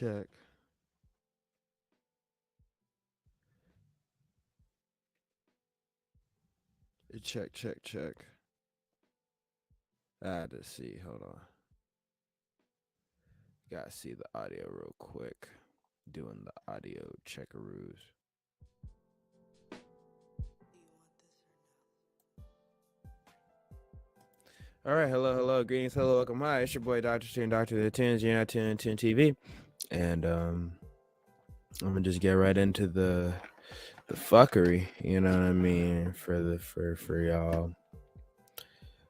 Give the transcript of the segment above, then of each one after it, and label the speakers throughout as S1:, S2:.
S1: Check. Check, check, check. I had to see. Hold on. Gotta see the audio real quick. Doing the audio checkaroos. All right, hello, greetings, hello, welcome. Hi, it's your boy Dr. Tune, Dr. The Tunes, you're not tuning 10 TV. And I'm gonna just get right into the fuckery, you know what I mean, for y'all.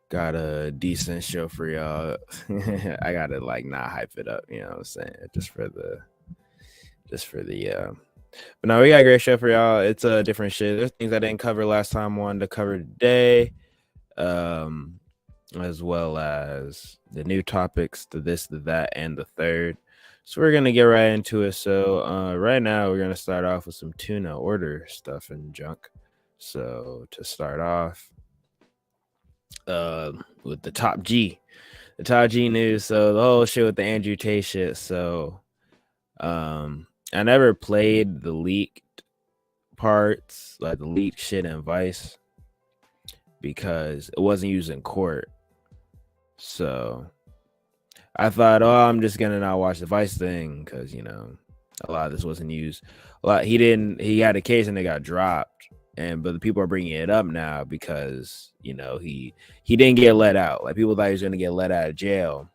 S1: Got a decent show for y'all. I gotta like not hype it up, you know what I'm saying? But no, we got a great show for y'all. It's a different shit. There's things I didn't cover last time, wanted to cover today. As well as the new topics, the this, the that, and the third. So we're gonna get right into it. So right now we're gonna start off with some tuna order stuff and junk. So to start off, with the top G news. So the whole shit with the Andrew Tate shit. So I never played the leaked parts, like the leaked shit in Vice, because it wasn't used in court. So I thought, oh, I'm just gonna not watch the Vice thing because a lot of this wasn't used. He had a case and it got dropped, but the people are bringing it up now because he didn't get let out. Like people thought he was gonna get let out of jail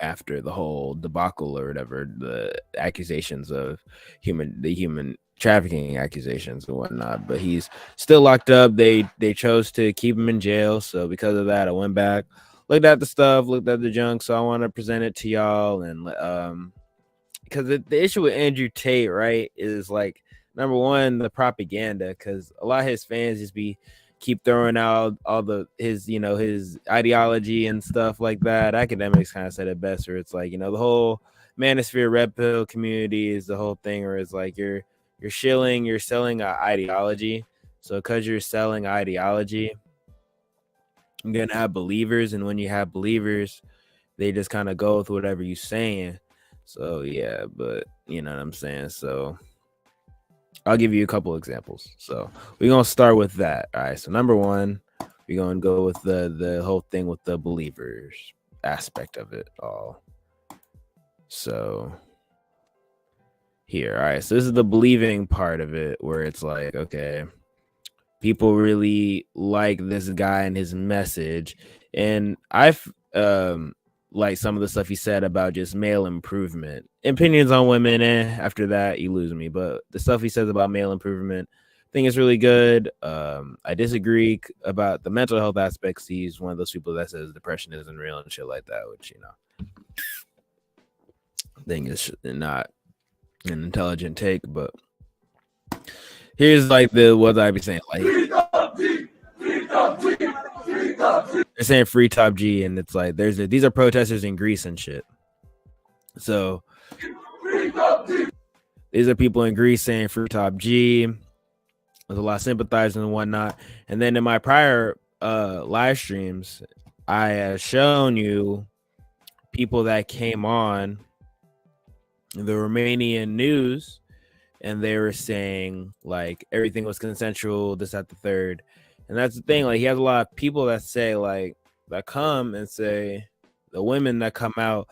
S1: after the whole debacle or whatever, the accusations of human trafficking accusations and whatnot. But he's still locked up. They chose to keep him in jail. So because of that, I went back, looked at the stuff, looked at the junk. So I want to present it to y'all. And because the issue with Andrew Tate, right, is like, number one, the propaganda, because a lot of his fans just keep throwing out all his ideology and stuff like that. Academics kind of said it best, where it's like, the whole manosphere red pill community is the whole thing, where it's like you're selling an ideology. So because you're selling ideology, you're gonna have believers, and when you have believers, they just kind of go with whatever you're saying. So yeah, but you know what I'm saying. So I'll give you a couple examples. So we're gonna start with that. All right. So number one, we're gonna go with the whole thing with the believers aspect of it all. So here, all right. So this is the believing part of it, where it's like, okay, people really like this guy and his message, and I've like some of the stuff he said about just male improvement. Opinions on women, after that you lose me. But the stuff he says about male improvement, I think is really good. I disagree about the mental health aspects. He's one of those people that says depression isn't real and shit like that, which I think is not an intelligent take. But here's like what I be saying, like they're saying free Top G, and it's like these are protesters in Greece and shit. So these are people in Greece saying free Top G. There's a lot of sympathizers and whatnot. And then in my prior live streams, I have shown you people that came on the Romanian news, and they were saying like everything was consensual, this, that, the third. And that's the thing. Like he has a lot of people that say like that come and say the women that come out.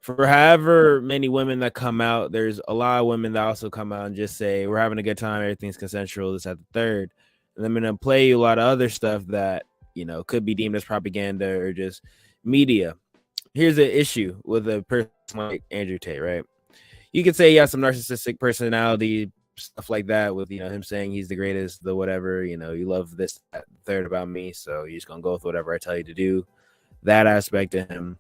S1: For however many women that come out, there's a lot of women that also come out and just say we're having a good time, everything's consensual, this, at the third. And I'm gonna play you a lot of other stuff that could be deemed as propaganda or just media. Here's the issue with a person like Andrew Tate, right? You could say he has some narcissistic personality, stuff like that, with him saying he's the greatest, the whatever, you love this, that, third about me, so you're just gonna go with whatever I tell you to do. That aspect of him.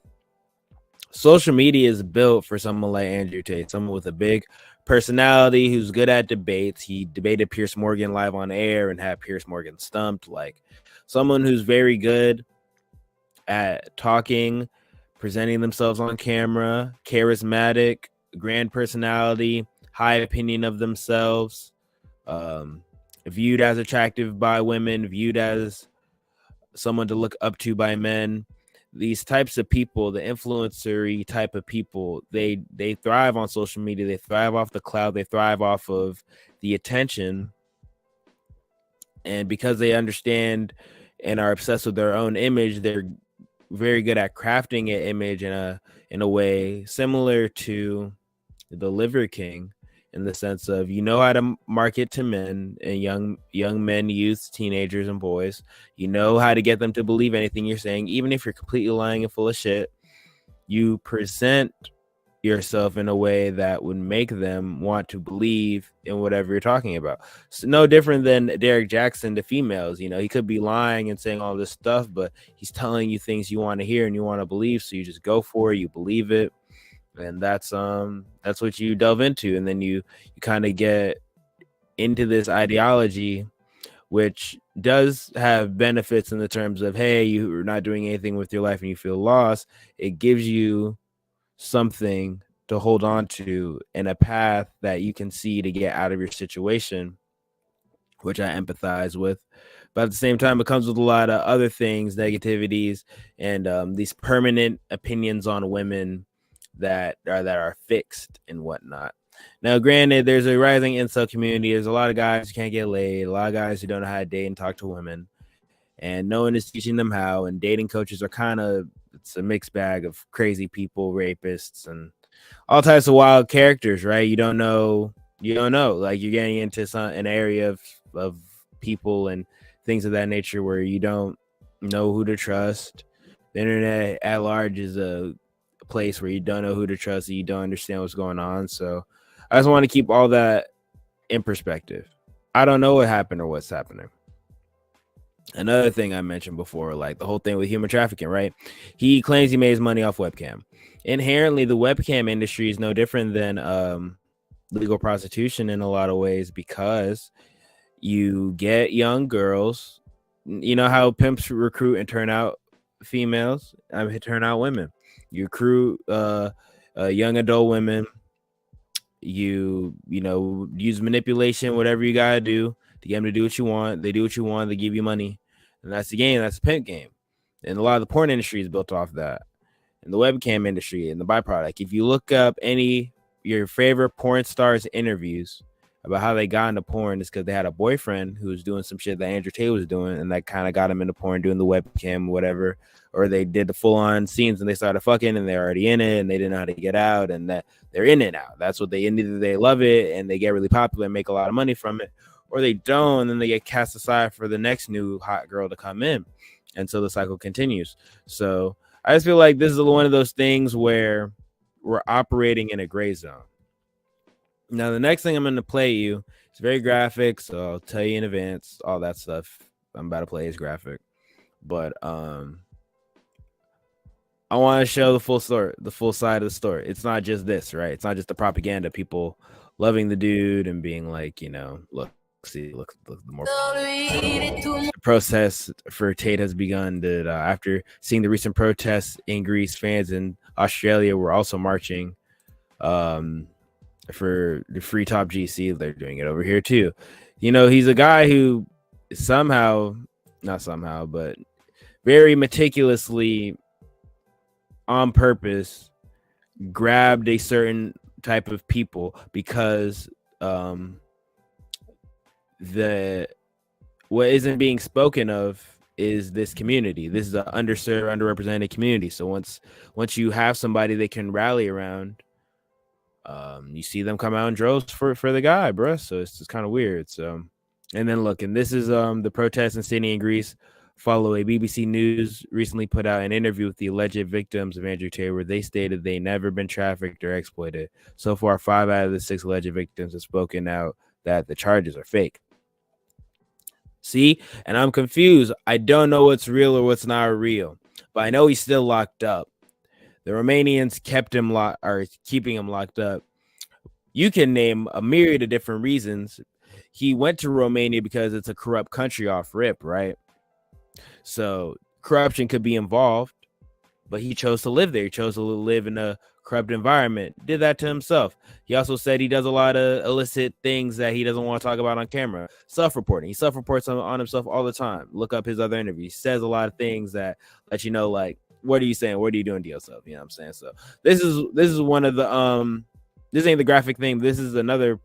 S1: Social media is built for someone like Andrew Tate, someone with a big personality who's good at debates. He debated Piers Morgan live on air and had Piers Morgan stumped. Like someone who's very good at talking, presenting themselves on camera, charismatic, grand personality, high opinion of themselves, viewed as attractive by women, viewed as someone to look up to by men. these types of people, the influencery type of people, they thrive on social media. They thrive off the cloud. They thrive off of the attention. And because they understand and are obsessed with their own image, they're very good at crafting an image in a way similar to the Liver King, in the sense of, you know how to market to men and young men, youths, teenagers, and boys. You know how to get them to believe anything you're saying, even if you're completely lying and full of shit. You present yourself in a way that would make them want to believe in whatever you're talking about. So no different than Derek Jackson to females. You know, he could be lying and saying all this stuff, but he's telling you things you want to hear and you want to believe, so you just go for it, you believe it. And that's what you delve into, and then you kind of get into this ideology, which does have benefits in the terms of, hey, you're not doing anything with your life and you feel lost. It gives you something to hold on to and a path that you can see to get out of your situation, which I empathize with. But at the same time, it comes with a lot of other things, negativities, and these permanent opinions on women that are fixed and whatnot. Now, granted, there's a rising incel community. There's a lot of guys who can't get laid, a lot of guys who don't know how to date and talk to women, and no one is teaching them how. And dating coaches are it's a mixed bag of crazy people, rapists, and all types of wild characters, right? You don't know. Like, you're getting into an area of people and things of that nature where you don't know who to trust. The internet at large is a place where you don't know who to trust and you don't understand what's going on. So I just want to keep all that in perspective. I don't know what happened or what's happening. Another thing I mentioned before, like the whole thing with human trafficking, right? He claims he made his money off webcam. Inherently, the webcam industry is no different than legal prostitution in a lot of ways, because you get young girls. You know how pimps recruit and turn out females? Turn out women. You recruit young adult women. You use manipulation, whatever you gotta do to get them to do what you want. They do what you want. They give you money, and that's the game. That's the pimp game. And a lot of the porn industry is built off that, and the webcam industry and the byproduct. If you look up your favorite porn stars interviews about how they got into porn, is because they had a boyfriend who was doing some shit that Andrew Tate was doing, and that kind of got him into porn, doing the webcam, whatever. Or they did the full-on scenes and they started fucking and they're already in it and they didn't know how to get out, and that they're in it now. That's what either they love it and they get really popular and make a lot of money from it, or they don't, and then they get cast aside for the next new hot girl to come in. And so the cycle continues. So I just feel like this is one of those things where we're operating in a gray zone. Now, the next thing I'm going to play you is very graphic, so I'll tell you in advance. All that stuff I'm about to play is graphic, but I want to show the full story, the full side of the story. It's not just this, right? It's not just the propaganda, people loving the dude and being like, look, the more the protest for Tate has begun. That after seeing the recent protests in Greece, fans in Australia were also marching for the free Top GC. They're doing it over here too. He's a guy who not somehow, but very meticulously, on purpose, grabbed a certain type of people because what isn't being spoken of is this community. This is an underserved, underrepresented community. So once you have somebody they can rally around, you see them come out in droves for the guy, bro. So it's just kind of weird. So, and then look, and this is the protests in Sydney and Greece follow. A BBC News recently put out an interview with the alleged victims of Andrew Tate, where they stated they never been trafficked or exploited. So far, 5 out of the 6 alleged victims have spoken out that the charges are fake. See, and I'm confused. I don't know what's real or what's not real, but I know he's still locked up. The Romanians keeping him locked up. You can name a myriad of different reasons. He went to Romania because it's a corrupt country off rip, right? So corruption could be involved, but he chose to live there. He chose to live in a corrupt environment. Did that to himself. He also said he does a lot of illicit things that he doesn't want to talk about on camera. Self-reporting. He self-reports on himself all the time. Look up his other interviews. He says a lot of things that let you know, like, what are you saying? What are you doing to yourself? You know what I'm saying? So this is one of the this ain't the graphic thing. This is another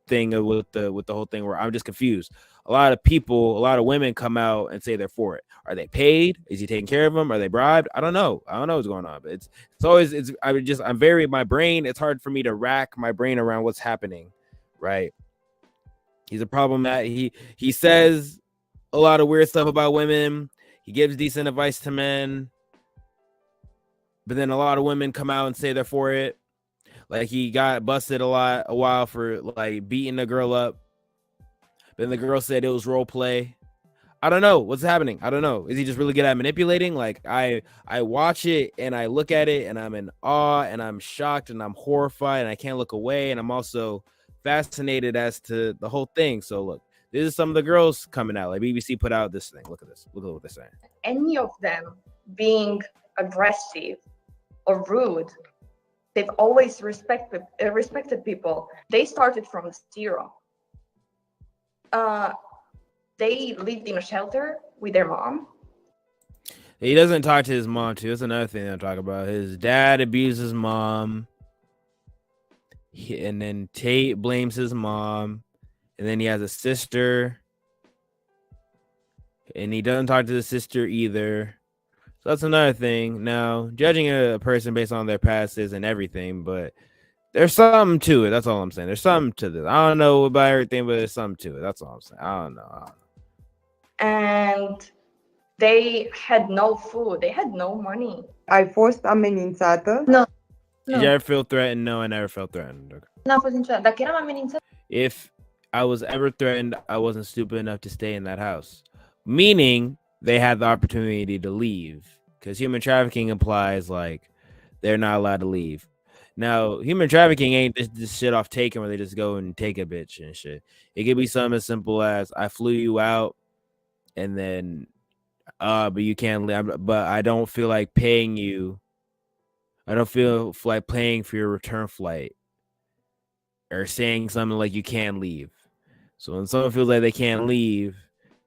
S1: thing with the whole thing where I'm just confused. A lot of women come out and say they're for it. Are they paid? Is he taking care of them? Are they bribed? I don't know what's going on, but it's always I'm very, my brain, it's hard for me to rack my brain around what's happening, right? He's a problem that he says a lot of weird stuff about women. He gives decent advice to men, but then a lot of women come out and say they're for it. Like he got busted a while for like beating a girl up. Then the girl said it was role play. I don't know what's happening. I don't know. Is he just really good at manipulating? Like I watch it and I look at it and I'm in awe and I'm shocked and I'm horrified and I can't look away, and I'm also fascinated as to the whole thing. So look, this is some of the girls coming out. Like BBC put out this thing. Look at this. Look at what they're saying.
S2: Any of them being aggressive or rude, they've always respected people. They started from zero. They lived in a shelter with their mom.
S1: He doesn't talk to his mom too. That's another thing I'll talk about. His dad abuses mom. And then Tate blames his mom. And then he has a sister. And he doesn't talk to the sister either. So that's another thing. Now, judging a person based on their past isn't everything, but there's something to it. That's all I'm saying. There's something to this. I don't know about everything, but there's something to it. That's all I'm saying. I don't know.
S2: And they had no food. They had no money.
S3: Ai fost amenințată?
S2: No.
S1: Did you ever feel threatened? No, I never felt threatened. Okay.
S2: N-am fost niciodată. Dacă eram amenințată.
S1: If I was ever threatened, I wasn't stupid enough to stay in that house. Meaning they had the opportunity to leave, because human trafficking implies like they're not allowed to leave. Now, human trafficking ain't this shit off taken where they just go and take a bitch and shit. It could be something as simple as I flew you out and then but you can't leave, but I don't feel like paying you. I don't feel like paying for your return flight, or saying something like you can't leave. So when someone feels like they can't leave,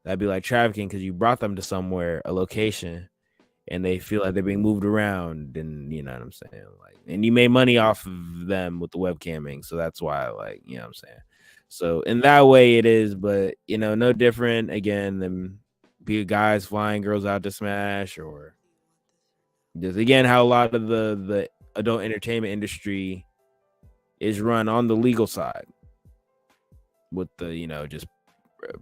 S1: that'd be like trafficking, because you brought them to somewhere, a location, and they feel like they're being moved around, and you know what I'm saying? Like, and you made money off of them with the webcamming, so that's why, like, you know what I'm saying? So in that way it is, but you know, no different again than be guys flying girls out to smash, or just again how a lot of the adult entertainment industry is run on the legal side with the, you know, just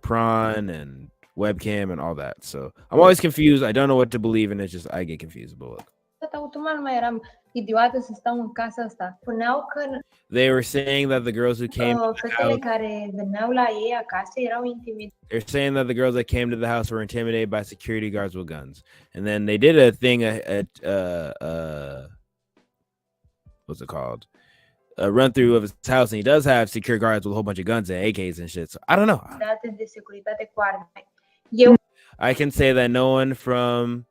S1: prawn and webcam and all that. So I'm always confused. I don't know what to believe, and it's just I get confused. But look,
S2: Automat nu mai eram idiotă să stau în casa asta. Spuneau că
S1: they were saying that the girls who came to the
S2: fetele
S1: house,
S2: care veneau la ei acasă erau intimidate.
S1: they're saying that the girls that came to the house were intimidated by security guards with guns. And then they did a thing at what's it called? A run through of his house, and he does have security guards with a whole bunch of guns and AKs and shit. So I don't know.
S2: Date de securitate cu arme. Eu
S1: I can say that no one from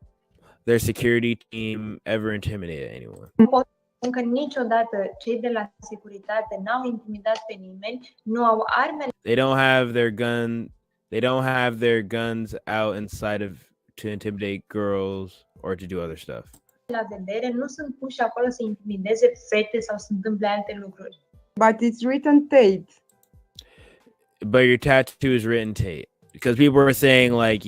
S1: their security team ever intimidated anyone.
S2: încă niciodată cei de la securitate n-au intimidat pe nimeni, nu au armele
S1: They don't have their gun. They don't have their guns out inside of to intimidate girls or to do other stuff.
S2: la vedere, nu sunt puși acolo să intimideze fete sau să întâmple alte lucruri.
S3: But it's written Tate.
S1: But your tattoo is written Tate, because people are saying like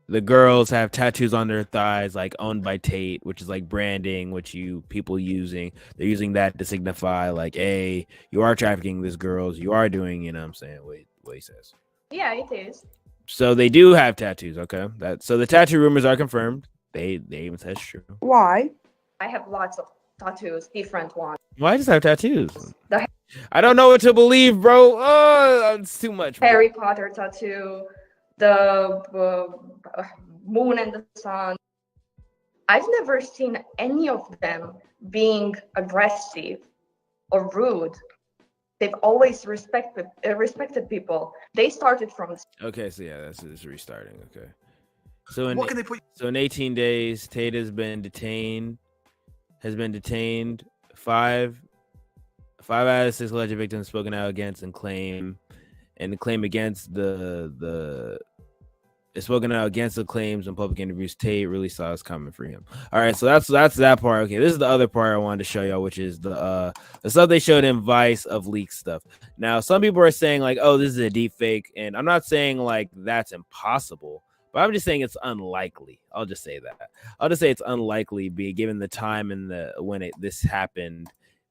S1: the girls have tattoos on their thighs like owned by Tate, which is like branding, which they're using that to signify like, hey, you are trafficking these girls, you are doing, you know what I'm saying, what he says.
S2: Yeah, it is.
S1: So they do have tattoos, okay? So the tattoo rumors are confirmed. They even said it's true.
S3: Why?
S2: I have lots of tattoos, different ones.
S1: Why just have tattoos? I don't know what to believe, bro. Oh, it's too much. Bro.
S2: Harry Potter tattoo, the moon and the sun. I've never seen any of them being aggressive or rude. They've always respected people. They started from.
S1: Okay, so yeah, that's restarting. Okay. So in 18 days, Tate has been detained. Five out of 6 alleged victims spoken out against and claim against the It's spoken out against the claims in public interviews. Tate really saw us coming for him. All right, so that's that part. Okay, this is the other part I wanted to show y'all, which is the stuff they showed in Vice of leaked stuff. Now, some people are saying like, "Oh, this is a deep fake," and I'm not saying like that's impossible, but I'm just saying it's unlikely. I'll just say that. I'll just say it's unlikely, be given the time and this happened.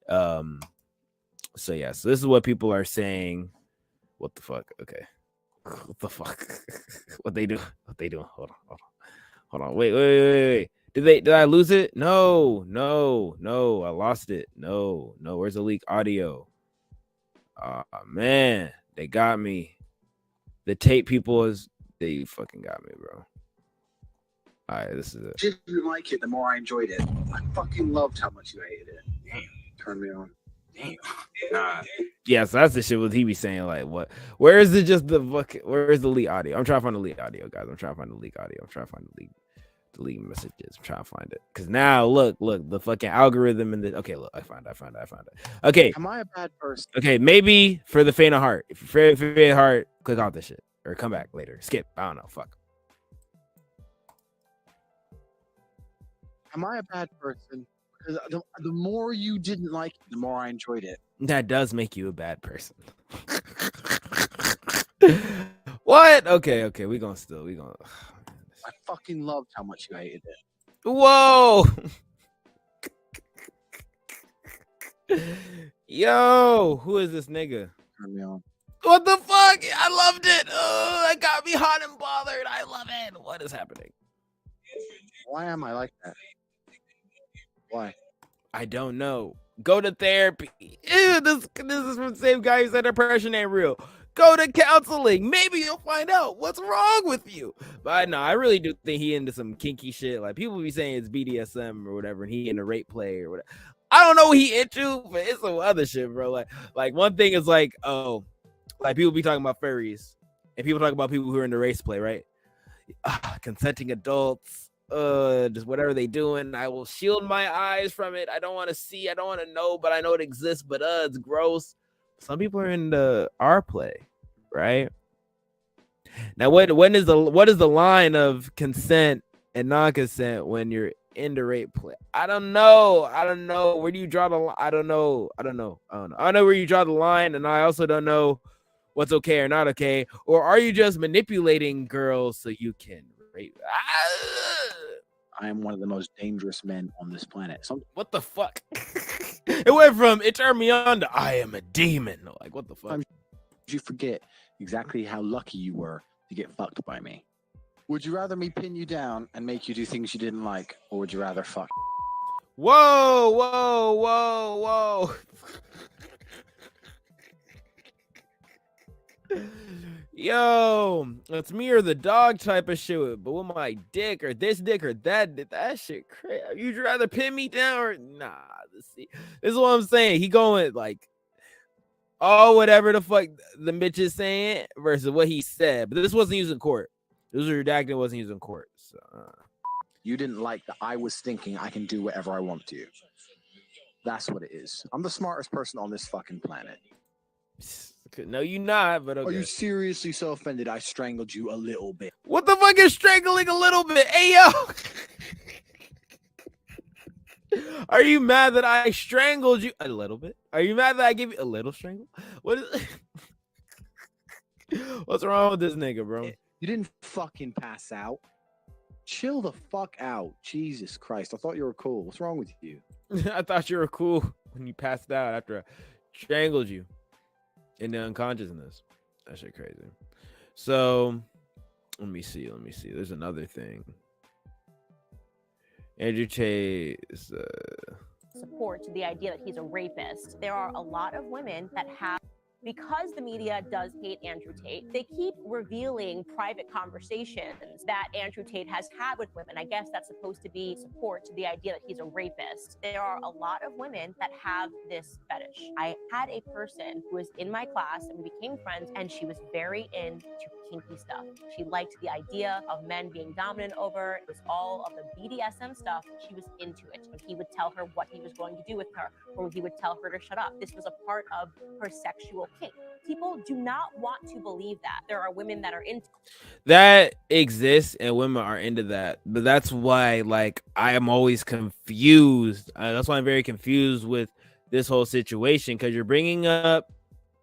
S1: So yeah, so this is what people are saying. What the fuck? Okay. What the fuck? What they do? What they doing? Hold on. Wait. Did I lose it? No. I lost it. No. Where's the leak audio? Man, they got me. The tape people they fucking got me, bro. All right, this is it.
S4: Didn't like it, the more I enjoyed it. I fucking loved how much you hated it. Damn, turned me on. Damn.
S1: Yeah, so that's the shit what he be saying. Like, what? Where is it? Just the fuck? Where is the leak audio? I'm trying to find the leak audio, guys. I'm trying to find the leak audio. I'm trying to find the leak messages. I'm trying to find it. Cause now, look, the fucking algorithm and the. Okay, look, I found it. Okay.
S4: Am I a bad person?
S1: Okay, maybe for the faint of heart. If you're faint of heart, click off this shit or come back later. Skip. I don't know. Fuck.
S4: Am I a bad person? Because the more you didn't like it, the more I enjoyed it.
S1: That does make you a bad person. What? Okay. We gonna.
S4: I fucking loved how much you hated it.
S1: Whoa. Yo, who is this nigga?
S4: Turn me on.
S1: What the fuck? I loved it. Oh, that got me hot and bothered. I love it. What is happening?
S4: Why am I like that? Why?
S1: I don't know. Go to therapy. Ew, this is from the same guy who said depression ain't real. Go to counseling. Maybe you'll find out what's wrong with you. But no, I really do think he into some kinky shit. Like people be saying it's BDSM or whatever, and he into rape play or whatever. I don't know what he into, but it's some other shit, bro. Like one thing is like, oh, like people be talking about furries, and people talk about people who are into race play, right? Consenting adults. Just whatever they doing, I will shield my eyes from it. I don't want to see, I don't want to know, but I know it exists, but it's gross. Some people are in the R play, right? Now what is the line of consent and non-consent when you're into rape play? I don't know. Where do you draw the line? I don't know where you draw the line, and I also don't know what's okay or not okay. Or are you just manipulating girls so you can rape?
S4: I am one of the most dangerous men on this planet.
S1: What the fuck? It went from it turned me on to I am a demon. Like what the fuck?
S4: You forget exactly how lucky you were to get fucked by me. Would you rather me pin you down and make you do things you didn't like, or would you rather fuck?
S1: Whoa. Yo, it's me or the dog type of shit, but with my dick or this dick or that shit crazy. You'd rather pin me down or nah? This is what I'm saying. He going like, oh, whatever the fuck the bitch is saying versus what he said. But this wasn't used in court. This was redacted. Wasn't used in court. So
S4: you didn't like that I was thinking I can do whatever I want to. That's what it is. I'm the smartest person on this fucking planet.
S1: No, you not, but okay.
S4: Are you seriously so offended I strangled you a little bit?
S1: What the fuck is strangling a little bit? Hey, yo! Are you mad that I strangled you a little bit? Are you mad that I gave you a little strangle? What is What's wrong with this nigga, bro?
S4: You didn't fucking pass out. Chill the fuck out. Jesus Christ. I thought you were cool. What's wrong with you?
S1: I thought you were cool when you passed out after I strangled you into unconsciousness. That shit crazy. So let me see. There's another thing. Andrew Tate is
S5: support to the idea that he's a rapist. There are a lot of women that have, because the media does hate Andrew Tate, they keep revealing private conversations that Andrew Tate has had with women. I guess that's supposed to be support to the idea that he's a rapist. There are a lot of women that have this fetish. I had a person who was in my class and we became friends, and she was very into kinky stuff. She liked the idea of men being dominant over her. It was all of the BDSM stuff. She was into it. And he would tell her what he was going to do with her, or he would tell her to shut up. This was a part of her sexual kink. people do not want to believe that. There are women that are into
S1: that exists and women are into that, but that's why like I am always confused. That's why I'm very confused with this whole situation, because you're bringing up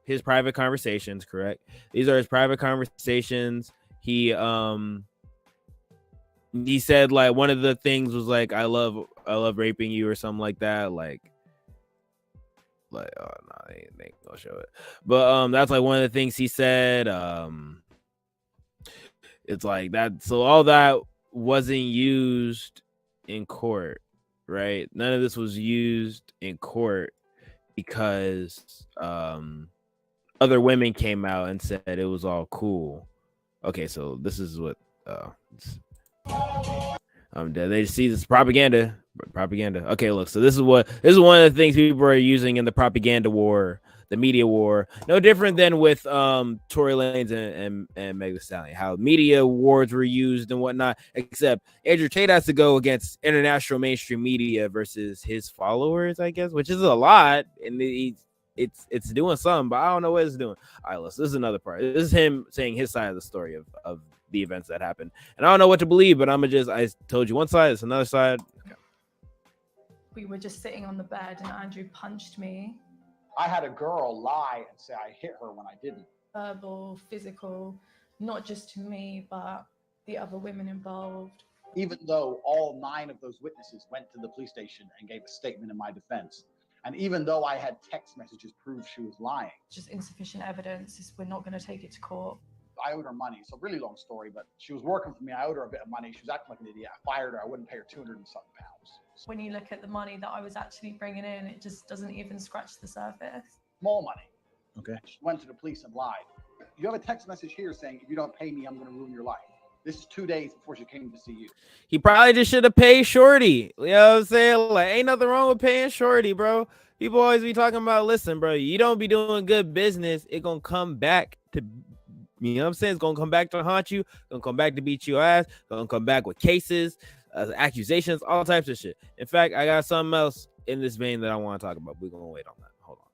S1: his private conversations, correct? These are his private conversations. He said like one of the things was like I love raping you or something like that, like oh no, they ain't gonna show it, but that's like one of the things he said. It's like that. So all that wasn't used in court, right? None of this was used in court because other women came out and said it was all cool. Okay, so this is what I'm dead. They see this propaganda. Okay, look. So this is one of the things people are using in the propaganda war, the media war. No different than with Tory Lanez and Meg Thee Stallion. How media wars were used and whatnot. Except Andrew Tate has to go against international mainstream media versus his followers, I guess, which is a lot, and it's doing something, but I don't know what it's doing. All right, listen. This is another part. This is him saying his side of the story of the events that happened, and I don't know what to believe, but I told you one side, it's another side. Okay.
S6: We were just sitting on the bed and Andrew punched me.
S7: I had a girl lie and say I hit her when I didn't.
S6: Verbal, physical, not just to me, but the other women involved.
S7: Even though all 9 of those witnesses went to the police station and gave a statement in my defense, and even though I had text messages prove she was lying.
S6: Just insufficient evidence. We're not going to take it to court.
S7: I owed her money. So really long story, but she was working for me. I owed her a bit of money. She was acting like an idiot. I fired her. I wouldn't pay her 200 and something pounds.
S6: When you look at the money that I was actually bringing in, it just doesn't even scratch the surface.
S7: Small money.
S1: Okay.
S7: She went to the police and lied. You have a text message here saying, if you don't pay me, I'm going to ruin your life. This is 2 days before she came to see you.
S1: He probably just should have paid Shorty. You know what I'm saying? Like, ain't nothing wrong with paying Shorty, bro. People always be talking about, listen, bro, you don't be doing good business, it gonna come back to, you know what I'm saying? It's gonna come back to haunt you, gonna come back to beat your ass, gonna come back with cases, accusations, all types of shit. In fact, I got something else in this vein that I want to talk about. We're gonna wait on that. Hold on.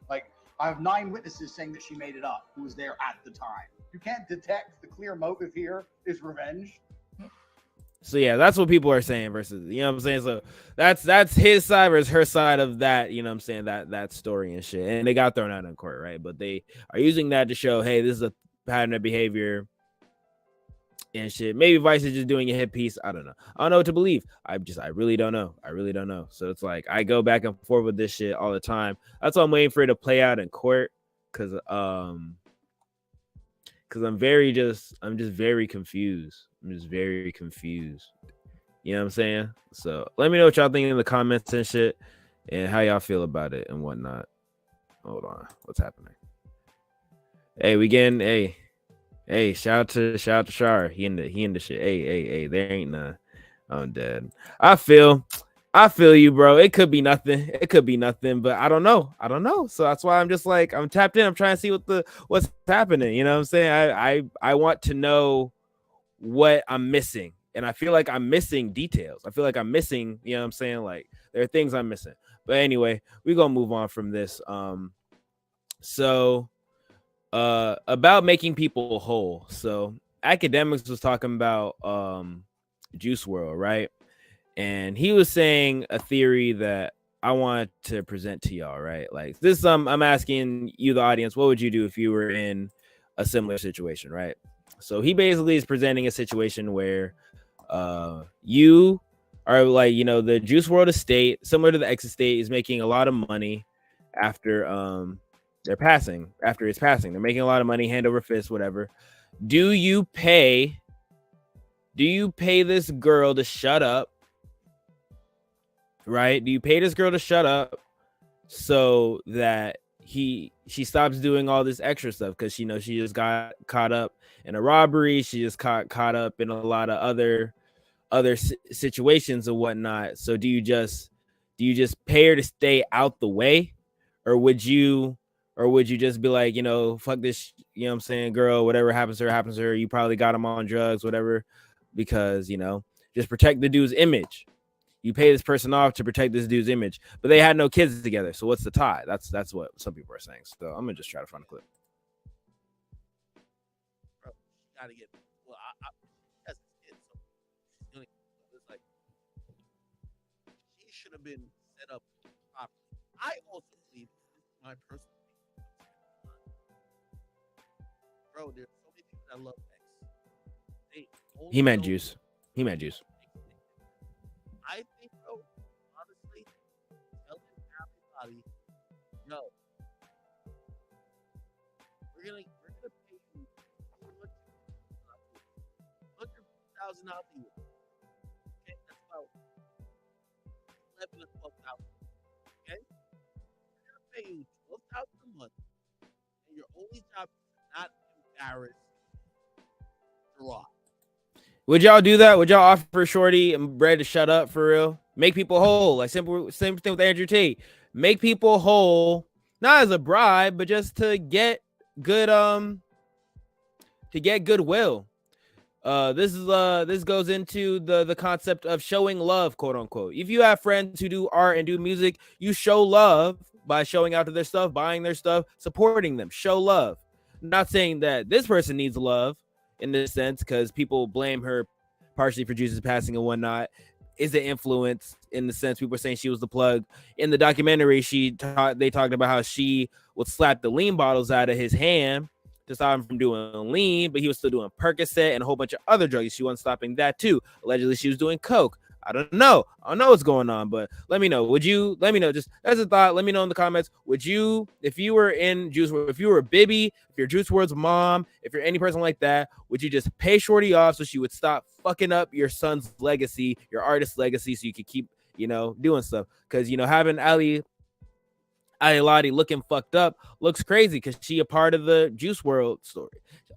S7: Like, I have 9 witnesses saying that she made it up, who was there at the time. You can't detect the clear motive here is revenge.
S1: So yeah, that's what people are saying versus, you know what I'm saying? So that's his side versus her side of that, you know what I'm saying, that story and shit. And they got thrown out in court, right? But they are using that to show, hey, this is a pattern of behavior and shit. Maybe Vice is just doing a hit piece. I don't know. I don't know what to believe. I really don't know. I really don't know. So it's like I go back and forth with this shit all the time. That's why I'm waiting for it to play out in court. Cause I'm just very confused. I'm just very confused. You know what I'm saying? So let me know what y'all think in the comments and shit, and how y'all feel about it and whatnot. Hold on, what's happening? Hey, we getting hey, shout out to Shar. He in the shit. Hey, there ain't none. I'm dead. I feel you, bro. It could be nothing. But I don't know. So that's why I'm just like, I'm tapped in. I'm trying to see what's happening. You know what I'm saying? I want to know what I'm missing. And I feel like I'm missing details. I feel like I'm missing, you know what I'm saying? Like there are things I'm missing. But anyway, we're gonna move on from this. So about making people whole. So Academics was talking about Juice WRLD, right? And he was saying a theory that I want to present to y'all, right? Like this, I'm asking you, the audience, what would you do if you were in a similar situation, right? So he basically is presenting a situation where you are like, you know, the Juice WRLD estate, similar to the X estate, is making a lot of money after after his passing. They're making a lot of money, hand over fist, whatever. Do you pay this girl to shut up? Right? Do you pay this girl to shut up so that she stops doing all this extra stuff? Because she just got caught up in a robbery. She just caught up in a lot of other situations and whatnot. So do you just pay her to stay out the way, or would you just be like, you know, fuck this, you know what I'm saying, girl, whatever happens to her. You probably got him on drugs, whatever, because, you know, just protect the dude's image. You pay this person off to protect this dude's image, but they had no kids together. So what's the tie? That's what some people are saying. So I'm gonna just try to find a clip.
S8: Bro, gotta get. Well, as a kid, so it's like she should have been set up properly. I also believe this is my personal opinion. Bro, there's so many people that love X.
S1: He meant Juice. He meant Juice.
S8: I think, bro, honestly, telling everybody, no, we're gonna pay you $100,000 a year. Okay, that's about 11 to 12,000. Okay, we're gonna pay you 12,000 a month, and your only job is to not embarrass Gerard.
S1: Would y'all do that? Would y'all offer Shorty and Bread to shut up for real? Make people whole. Like same thing with Andrew Tate. Make people whole, not as a bribe, but just to get good goodwill. This goes into the concept of showing love, quote unquote. If you have friends who do art and do music, you show love by showing out to their stuff, buying their stuff, supporting them. Show love. I'm not saying that this person needs love in this sense, because people blame her partially for Juice's passing and whatnot. Is it influence in the sense people are saying she was the plug? In the documentary, they talked about how she would slap the lean bottles out of his hand to stop him from doing lean, but he was still doing Percocet and a whole bunch of other drugs. She wasn't stopping that too. Allegedly, she was doing coke. I don't know what's going on, but let me know. Would you let me know? Just as a thought, let me know in the comments. Would you, if you were in Juice WRLD, if you were Bibby, if you're Juice WRLD's mom, if you're any person like that, would you just pay Shorty off so she would stop fucking up your son's legacy, your artist's legacy, so you could keep, doing stuff? Because, having Ali Lottie looking fucked up looks crazy because she a part of the Juice WRLD story.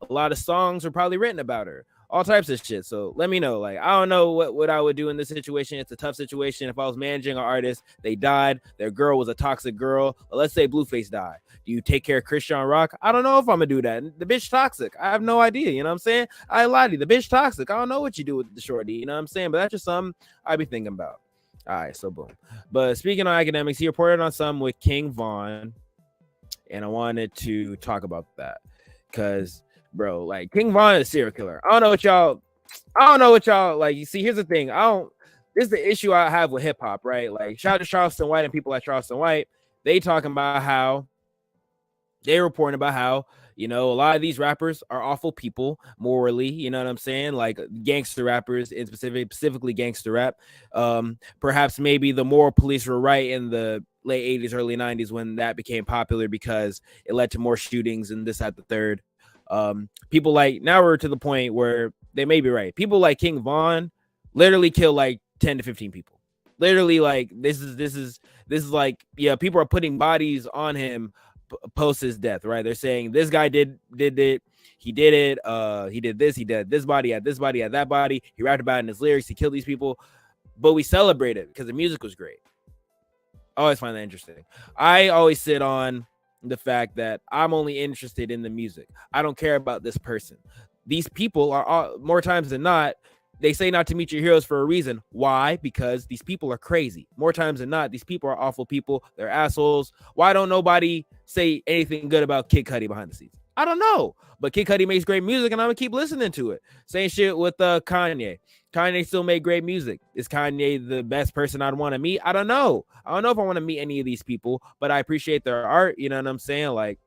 S1: A lot of songs are probably written about her. All types of shit. So let me know. Like, I don't know what I would do in this situation. It's a tough situation. If I was managing an artist, they died, their girl was a toxic girl. Let's say Blueface died. Do you take care of Christian Rock? I don't know if I'm gonna do that. The bitch toxic. I have no idea. You know what I'm saying? I lied to you. The bitch toxic. I don't know what you do with the Shorty. You know what I'm saying? But that's just something I'd be thinking about. All right, so boom. But speaking of academics, he reported on some with King Von, and I wanted to talk about that because, bro, like, King Von is a serial killer. I don't know what y'all like. You see, here's the thing. This is the issue I have with hip hop, right? Like, shout out to Charleston White and people like Charleston White. They talking about how they're reporting about how, a lot of these rappers are awful people morally. You know what I'm saying? Like gangster rappers in specifically gangster rap. Perhaps maybe the moral police were right in the late 80s, early 90s when that became popular because it led to more shootings and this, that, the third. People like, now we're to the point where they may be right. People like King Von literally kill like 10 to 15 people. Literally, like, this is like, yeah, people are putting bodies on him post his death, right? They're saying this guy did it, he did it, he did this, he did this body, had this body, had that body, he rapped about it in his lyrics, he killed these people, but we celebrate it because the music was great. I always find that interesting. I always sit on the fact that I'm only interested in the music. I don't care about this person. These people are, more times than not, they say not to meet your heroes for a reason. Why? Because these people are crazy. More times than not, these people are awful people. They're assholes. Why don't nobody say anything good about Kid Cudi behind the scenes? I don't know. But Kid Cudi makes great music, and I'm going to keep listening to it. Same shit with Kanye. Kanye still made great music. Is Kanye the best person I'd want to meet? I don't know. I don't know if I want to meet any of these people, but I appreciate their art. You know what I'm saying? Like,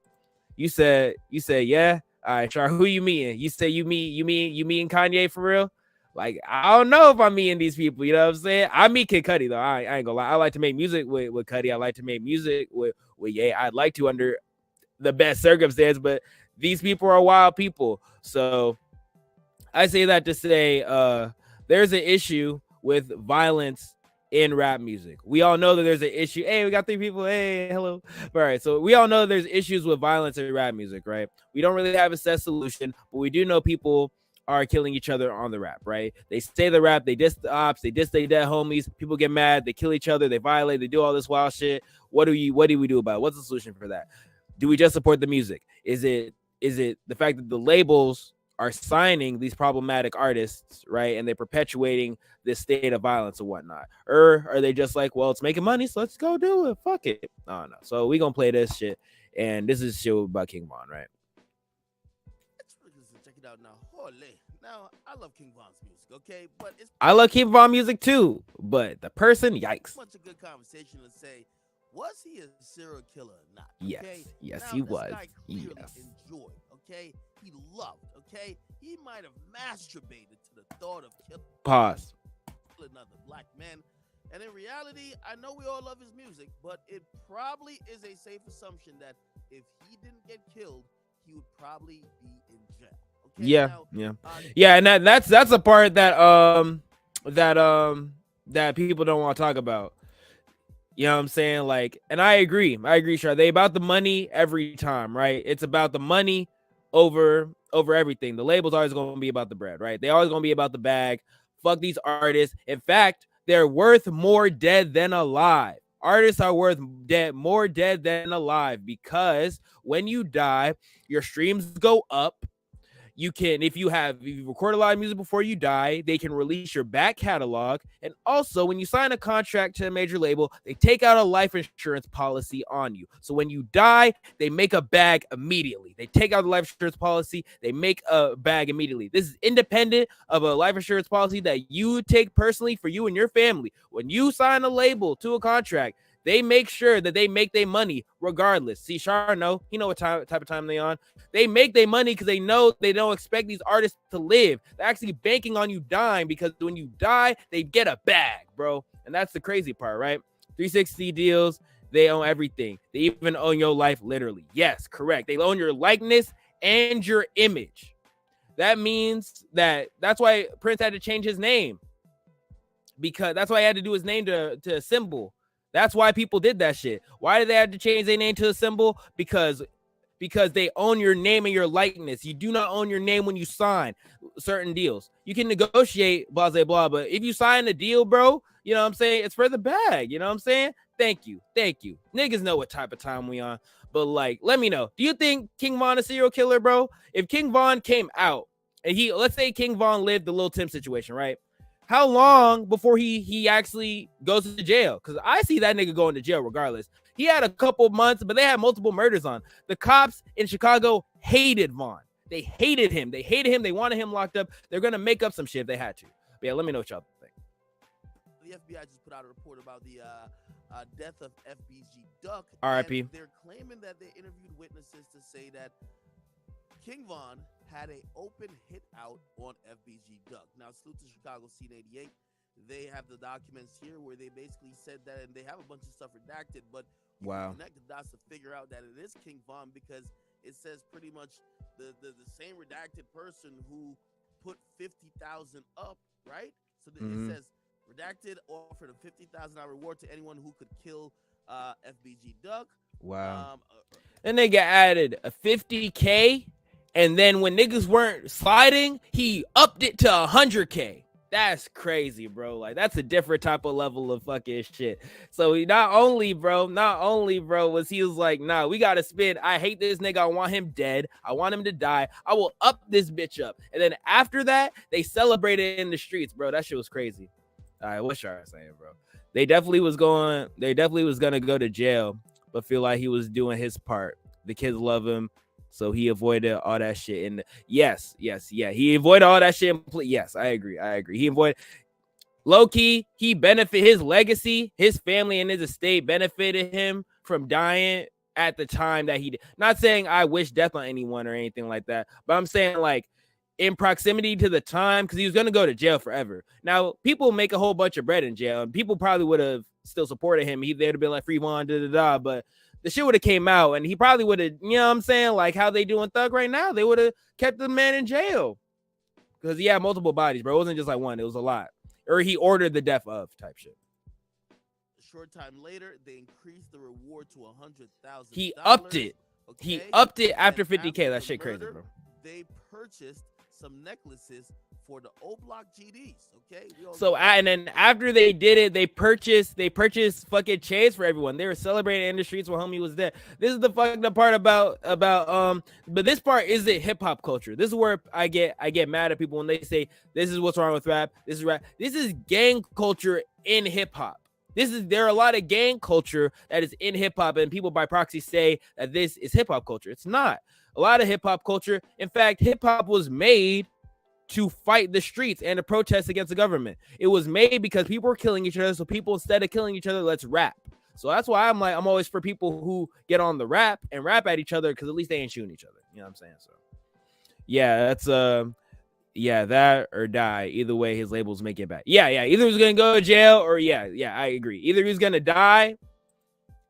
S1: you said, yeah. All right, Char, who you meeting? You say you meeting Kanye for real? Like, I don't know if I'm meeting these people, you know what I'm saying? I meet Kid Cudi, though. I ain't gonna lie. I like to make music with Cudi. I like to make music with Ye. I'd like to under the best circumstance, but these people are wild people. So I say that to say there's an issue with violence in rap music. We all know that there's an issue. Hey, we got 3 people. Hey, hello. All right, so we all know there's issues with violence in rap music, right? We don't really have a set solution, but we do know people are killing each other on the rap, right? They say the rap, they diss the ops, they diss their dead homies, people get mad, they kill each other, they violate, they do all this wild shit. What do we do about it? What's the solution for that? Do we just support the music? Is it the fact that the labels are signing these problematic artists, right? And they're perpetuating this state of violence and whatnot. Or are they just like, well, it's making money, so let's go do it. Fuck it. I don't know. So we gonna play this shit. And this is a show about King Von, right?
S8: Check it out now. Holy. Now, I love King Von's music, okay? But it's
S1: I love King Von music too, but the person, yikes.
S8: much a good conversation to say, was he a serial killer or not?
S1: Yes,
S8: Okay?
S1: yes,
S8: Now,
S1: he
S8: this
S1: was.
S8: guy clearly
S1: Yes.
S8: enjoyed, okay? He loved, okay? He might have masturbated to the thought of killing
S1: Pause.
S8: another black man. And in reality, I know we all love his music, but it probably is a safe assumption that if he didn't get killed, he would probably be in jail. Okay?
S1: Yeah,
S8: Now,
S1: yeah.
S8: uh,
S1: Yeah, and that's a part that that people don't want to talk about. You know what I'm saying? Like, and I agree, Sure. They about the money every time, right? It's about the money over everything. The label's always going to be about the bread, right? They always going to be about the bag. Fuck these artists. In fact, they're worth more dead than alive. Artists are worth more dead than alive, because when you die, your streams go up. You can, if you record a lot of music before you die, they can release your back catalog. And also, when you sign a contract to a major label, they take out a life insurance policy on you. So when you die, they make a bag immediately. They take out the life insurance policy, they make a bag immediately. This is independent of a life insurance policy that you take personally for you and your family. When you sign a label to a contract, they make sure that they make their money regardless. See, Charno, you know what type of time they on. They make their money because they know they don't expect these artists to live. They're actually banking on you dying, because when you die, they get a bag, bro. And that's the crazy part, right? 360 deals, they own everything. They even own your life, literally. Yes, correct. They own your likeness and your image. That means that's why Prince had to change his name, because that's why he had to do his name to a symbol. That's why people did that shit. Why did they have to change their name to a symbol? Because they own your name and your likeness. You do not own your name when you sign certain deals. You can negotiate, blah, blah, blah, but if you sign a deal, bro, you know what I'm saying? It's for the bag. You know what I'm saying? Thank you. Niggas know what type of time we on. But like, let me know. Do you think King Von a serial killer, bro? If King Von came out and let's say King Von lived the Lil Tim situation, right? How long before he actually goes to jail? Because I see that nigga going to jail regardless. He had a couple months, but they had multiple murders on. The cops in Chicago hated Von. They hated him. They wanted him locked up. They're going to make up some shit if they had to. But yeah, let me know what y'all think.
S8: The FBI just put out a report about the death of FBG Duck.
S1: R.I.P.
S8: And they're claiming that they interviewed witnesses to say that King Von had an open hit out on FBG Duck. Now, salute to Chicago Scene 88. They have the documents here where they basically said that, and they have a bunch of stuff redacted, but you can connect the dots to figure out that it is King Von, because it says pretty much the same redacted person who put 50,000 up, right? So it says redacted offered a $50,000 reward to anyone who could kill FBG Duck.
S1: Wow. And they got added a 50K. And then when niggas weren't sliding, he upped it to 100K. That's crazy, bro. Like, that's a different type of level of fucking shit. So he not only, bro, was he was like, nah, we gotta spend. I hate this nigga. I want him dead. I want him to die. I will up this bitch up. And then after that, they celebrated in the streets, bro. That shit was crazy. All right, what's y'all saying, bro? They definitely was gonna go to jail, but feel like he was doing his part. The kids love him. So he avoided all that shit. And yes, he avoided all that shit. Yes, I agree. He avoided low-key. He benefited his legacy. His family and his estate benefited him from dying at the time that he did. Not saying I wish death on anyone or anything like that, but I'm saying like in proximity to the time, because he was going to go to jail forever. Now, people make a whole bunch of bread in jail, and people probably would have still supported him. They'd have been like, free Von, but the shit would have came out, and he probably would have, you know what I'm saying? Like how they doing Thug right now. They would have kept the man in jail because he had multiple bodies, bro. It wasn't just like one. It was a lot. Or he ordered the death of type shit.
S8: A short time later, they increased the reward to $100,000.
S1: He upped it.
S8: Okay?
S1: He upped it after
S8: And
S1: 50K.
S8: after
S1: That
S8: the
S1: shit crazy,
S8: murder,
S1: bro.
S8: They purchased some necklaces for the O Block GDs. Okay.
S1: So and then after they did it, they purchased fucking chains for everyone. They were celebrating in the streets while homie was dead. This is the fucked up part about but this part isn't hip hop culture. This is where I get mad at people when they say this is what's wrong with rap. This is rap. This is gang culture in hip hop. There are a lot of gang culture that is in hip hop, and people by proxy say that this is hip hop culture. It's not. A lot of hip hop culture. In fact, hip hop was made to fight the streets and to protest against the government. It was made because people were killing each other. So people, instead of killing each other, let's rap. So that's why I'm always for people who get on the rap and rap at each other, because at least they ain't shooting each other. You know what I'm saying? So yeah, that's that or die. Either way, his labels make it back. Yeah. Either he's gonna go to jail or yeah, I agree. Either he's gonna die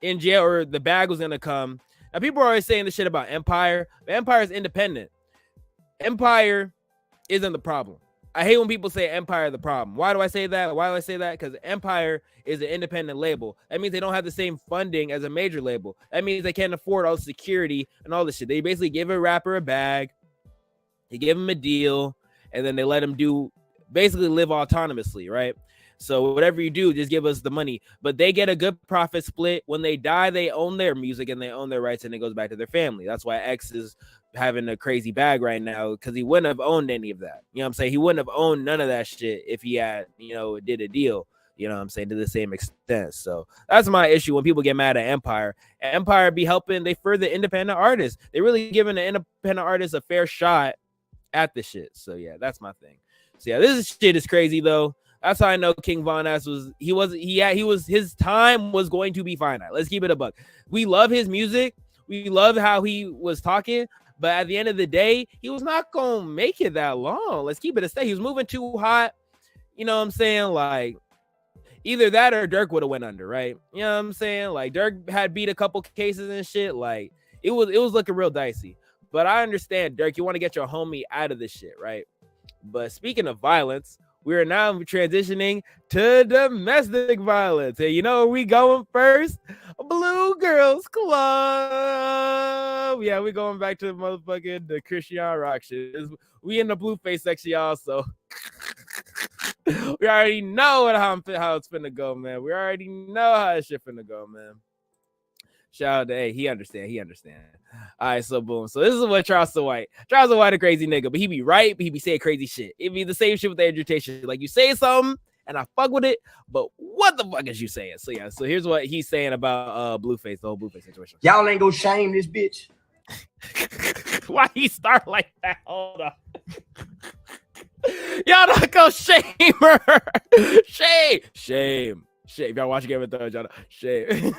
S1: in jail or the bag was gonna come. Now people are always saying this shit about Empire, but Empire is independent. Empire isn't the problem. I hate when people say Empire is the problem. Why do I say that? Because Empire is an independent label. That means they don't have the same funding as a major label. That means they can't afford all the security and all this shit. They basically give a rapper a bag, they give him a deal, and then they let him basically live autonomously, right? So whatever you do, just give us the money. But they get a good profit split. When they die, they own their music and they own their rights, and it goes back to their family. That's why X is having a crazy bag right now, because he wouldn't have owned any of that. You know what I'm saying? He wouldn't have owned none of that shit if he had, did a deal, you know what I'm saying, to the same extent. So that's my issue when people get mad at Empire. Empire be helping, they further independent artists. They really giving the independent artists a fair shot at the shit. So yeah, that's my thing. So yeah, this shit is crazy though. That's how I know King Von Ass his time was going to be finite. Let's keep it a buck. We love his music. We love how he was talking, but at the end of the day, he was not going to make it that long. Let's keep it a stay. He was moving too hot. You know what I'm saying? Like, either that or Dirk would have went under, right? You know what I'm saying? Like, Dirk had beat a couple cases and shit. Like, it was looking real dicey. But I understand, Dirk, you want to get your homie out of this shit, right? But speaking of violence, we are now transitioning to domestic violence. And you know where we going first? Blue Girls Club. Yeah, we going back to the Christian rock shit. We in the Blueface section, y'all. So we already know how it's finna go, man. We already know how it's shit finna go, man. Shout out to he understand. All right, so boom. So this is what Charleston White a crazy nigga, but he be right, but he be saying crazy shit. It be the same shit with the agitation. Like, you say something and I fuck with it, but what the fuck is you saying? So yeah, so here's what he's saying about Blueface, the whole Blueface situation.
S9: Y'all ain't gonna shame this bitch.
S1: Why he start like that? Hold on. Y'all not gonna shame her. Shame. If y'all watch Game of Thrones, y'all know. Shame.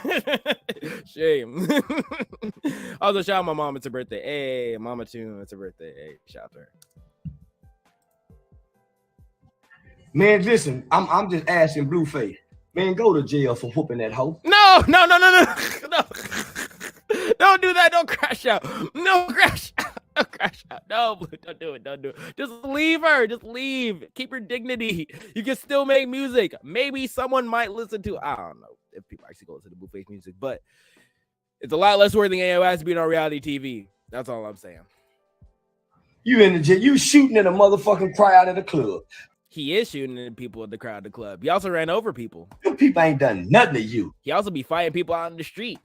S1: Also, shout out my mom. It's her birthday. Hey, Mama too. It's her birthday. Hey, shout out to her.
S9: Man, listen, I'm just asking Blueface. Man, go to jail for whooping that hoe.
S1: No. Don't do that. Don't crash out. No, crash out. No, Blue, don't do it. Just leave her. Just leave. Keep her dignity. You can still make music. Maybe someone might listen to. I don't know if people actually go listen to Blueface music, but it's a lot less worth than AOS being on reality TV. That's all I'm saying.
S9: You in the jail. You shooting in a motherfucking crowd at a club.
S1: He is shooting at people at the crowd, the club. He also ran over people.
S9: Them people ain't done nothing to you.
S1: He also be fighting people out in the street.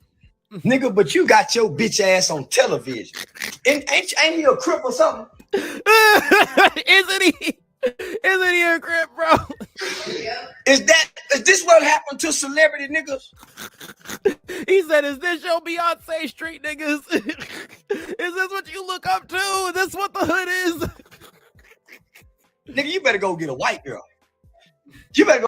S9: Nigga, but you got your bitch ass on television. Ain't he a crip or something?
S1: Isn't he a crip, bro?
S9: Is this what happened to celebrity niggas?
S1: He said, is this your Beyonce street niggas? Is this what you look up to? Is this what the hood is?
S9: Nigga, you better go get a white girl. You better go.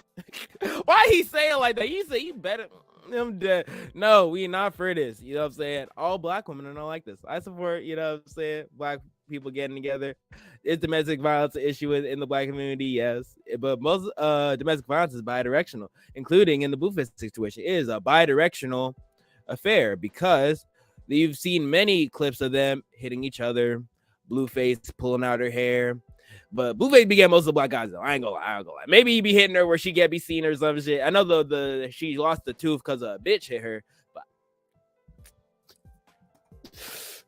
S1: Why he saying like that? He said, you better. I'm dead. No, we not for this. You know what I'm saying? All black women are not like this. I support, you know what I'm saying, black people getting together. Is domestic violence an issue in the black community? Yes. But most domestic violence is bidirectional, including in the Blueface situation. It is a bidirectional affair because you've seen many clips of them hitting each other, Blueface pulling out her hair. But Blueface be getting most of the black guys though. I ain't gonna lie. Maybe he be hitting her where she be seen or some shit. I know the she lost the tooth because a bitch hit her. But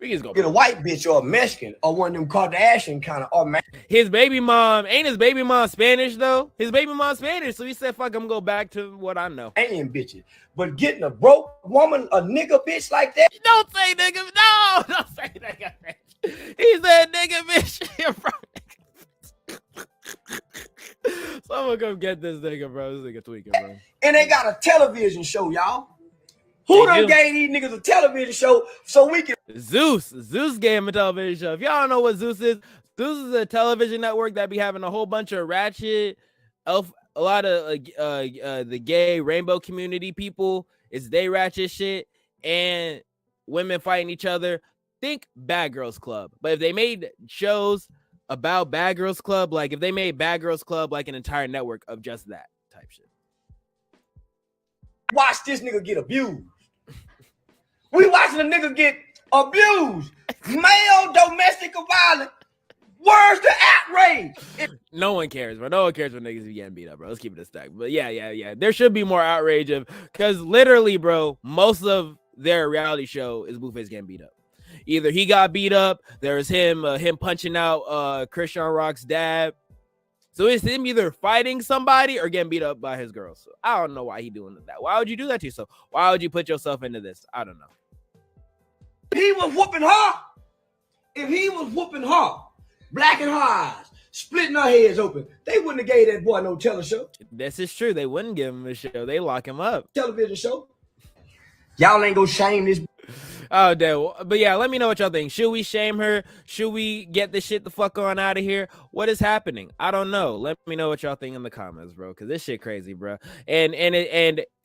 S1: We just go
S9: get a white bitch or a Mexican or one of them Kardashian kind of automatic.
S1: His baby mom ain't his baby mom Spanish though. His baby mom Spanish, so he said, "Fuck, I'm gonna go back to what I know."
S9: Alien bitches, but getting a broke woman, a nigga bitch like that.
S1: Don't say nigga. No, don't say nigga bitch. He said nigga bitch. Someone come get this nigga, bro. This nigga tweaking, bro.
S9: And they got a television show, y'all. Who done gave these niggas a television show so we can?
S1: Zeus gave him a television show. If y'all don't know what Zeus is a television network that be having a whole bunch of ratchet, a lot of the gay rainbow community people. It's they ratchet shit and women fighting each other. Think Bad Girls Club, but if they made shows about Bad Girls Club, like if they made Bad Girls Club like an entire network of just that type shit.
S9: Watch this nigga get abused. We watching a nigga get abused. Male domestic violence. Where's the outrage?
S1: No one cares, bro. No one cares when niggas be getting beat up, bro. Let's keep it a stack. But yeah. There should be more outrage of, because literally, bro, most of their reality show is Blueface getting beat up. Either he got beat up, there's him punching out Christian Rock's dad. So it's him either fighting somebody or getting beat up by his girls. So I don't know why he doing that. Why would you do that to yourself? Why would you put yourself into this? I don't know.
S9: He was whooping her. If he was whooping her, blacking her eyes, splitting her heads open, they wouldn't have gave that boy no show.
S1: This is true. They wouldn't give him a show. They lock him up.
S9: Television show. Y'all ain't gonna shame this.
S1: Oh, damn. But yeah, let me know what y'all think. Should we shame her? Should we get this shit the fuck on out of here? What is happening? I don't know. Let me know what y'all think in the comments, bro, because this shit crazy, bro. And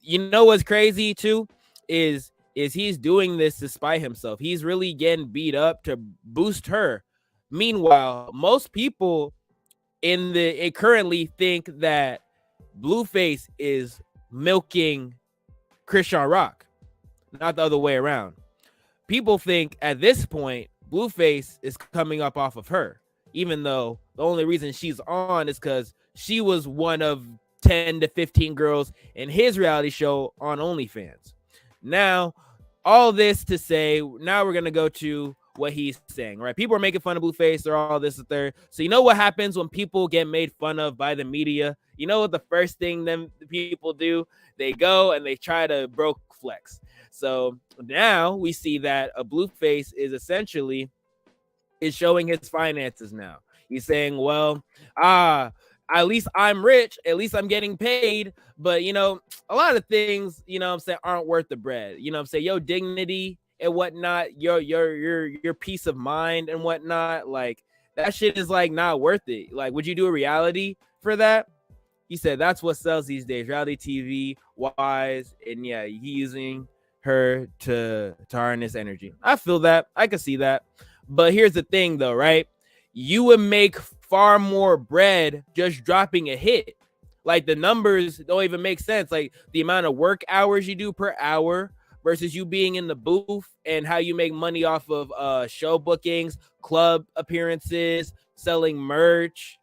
S1: you know what's crazy too is he's doing this to spite himself. He's really getting beat up to boost her. Meanwhile, most people currently think that Blueface is milking Christian Rock, not the other way around. People think at this point Blueface is coming up off of her, even though the only reason she's on is because she was one of 10 to 15 girls in his reality show on OnlyFans. Now, all this to say, now we're going to go to what he's saying, right? People are making fun of Blueface or all this and third. So you know what happens when people get made fun of by the media? You know what the first thing them people do? They go and they try to broke flex. So now we see that a Blueface is essentially showing his finances now. He's saying, well, at least I'm rich, at least I'm getting paid. But, you know, a lot of things, you know what I'm saying, aren't worth the bread. You know what I'm saying? Your dignity and whatnot, your peace of mind and whatnot, like that shit is like not worth it. Like, would you do a reality for that? He said that's what sells these days, reality TV wise. And yeah, he's using her to harness energy. I feel that. I can see that. But here's the thing though, right? You would make far more bread just dropping a hit. Like the numbers don't even make sense. Like the amount of work hours you do per hour versus you being in the booth and how you make money off of show bookings, club appearances, selling merch,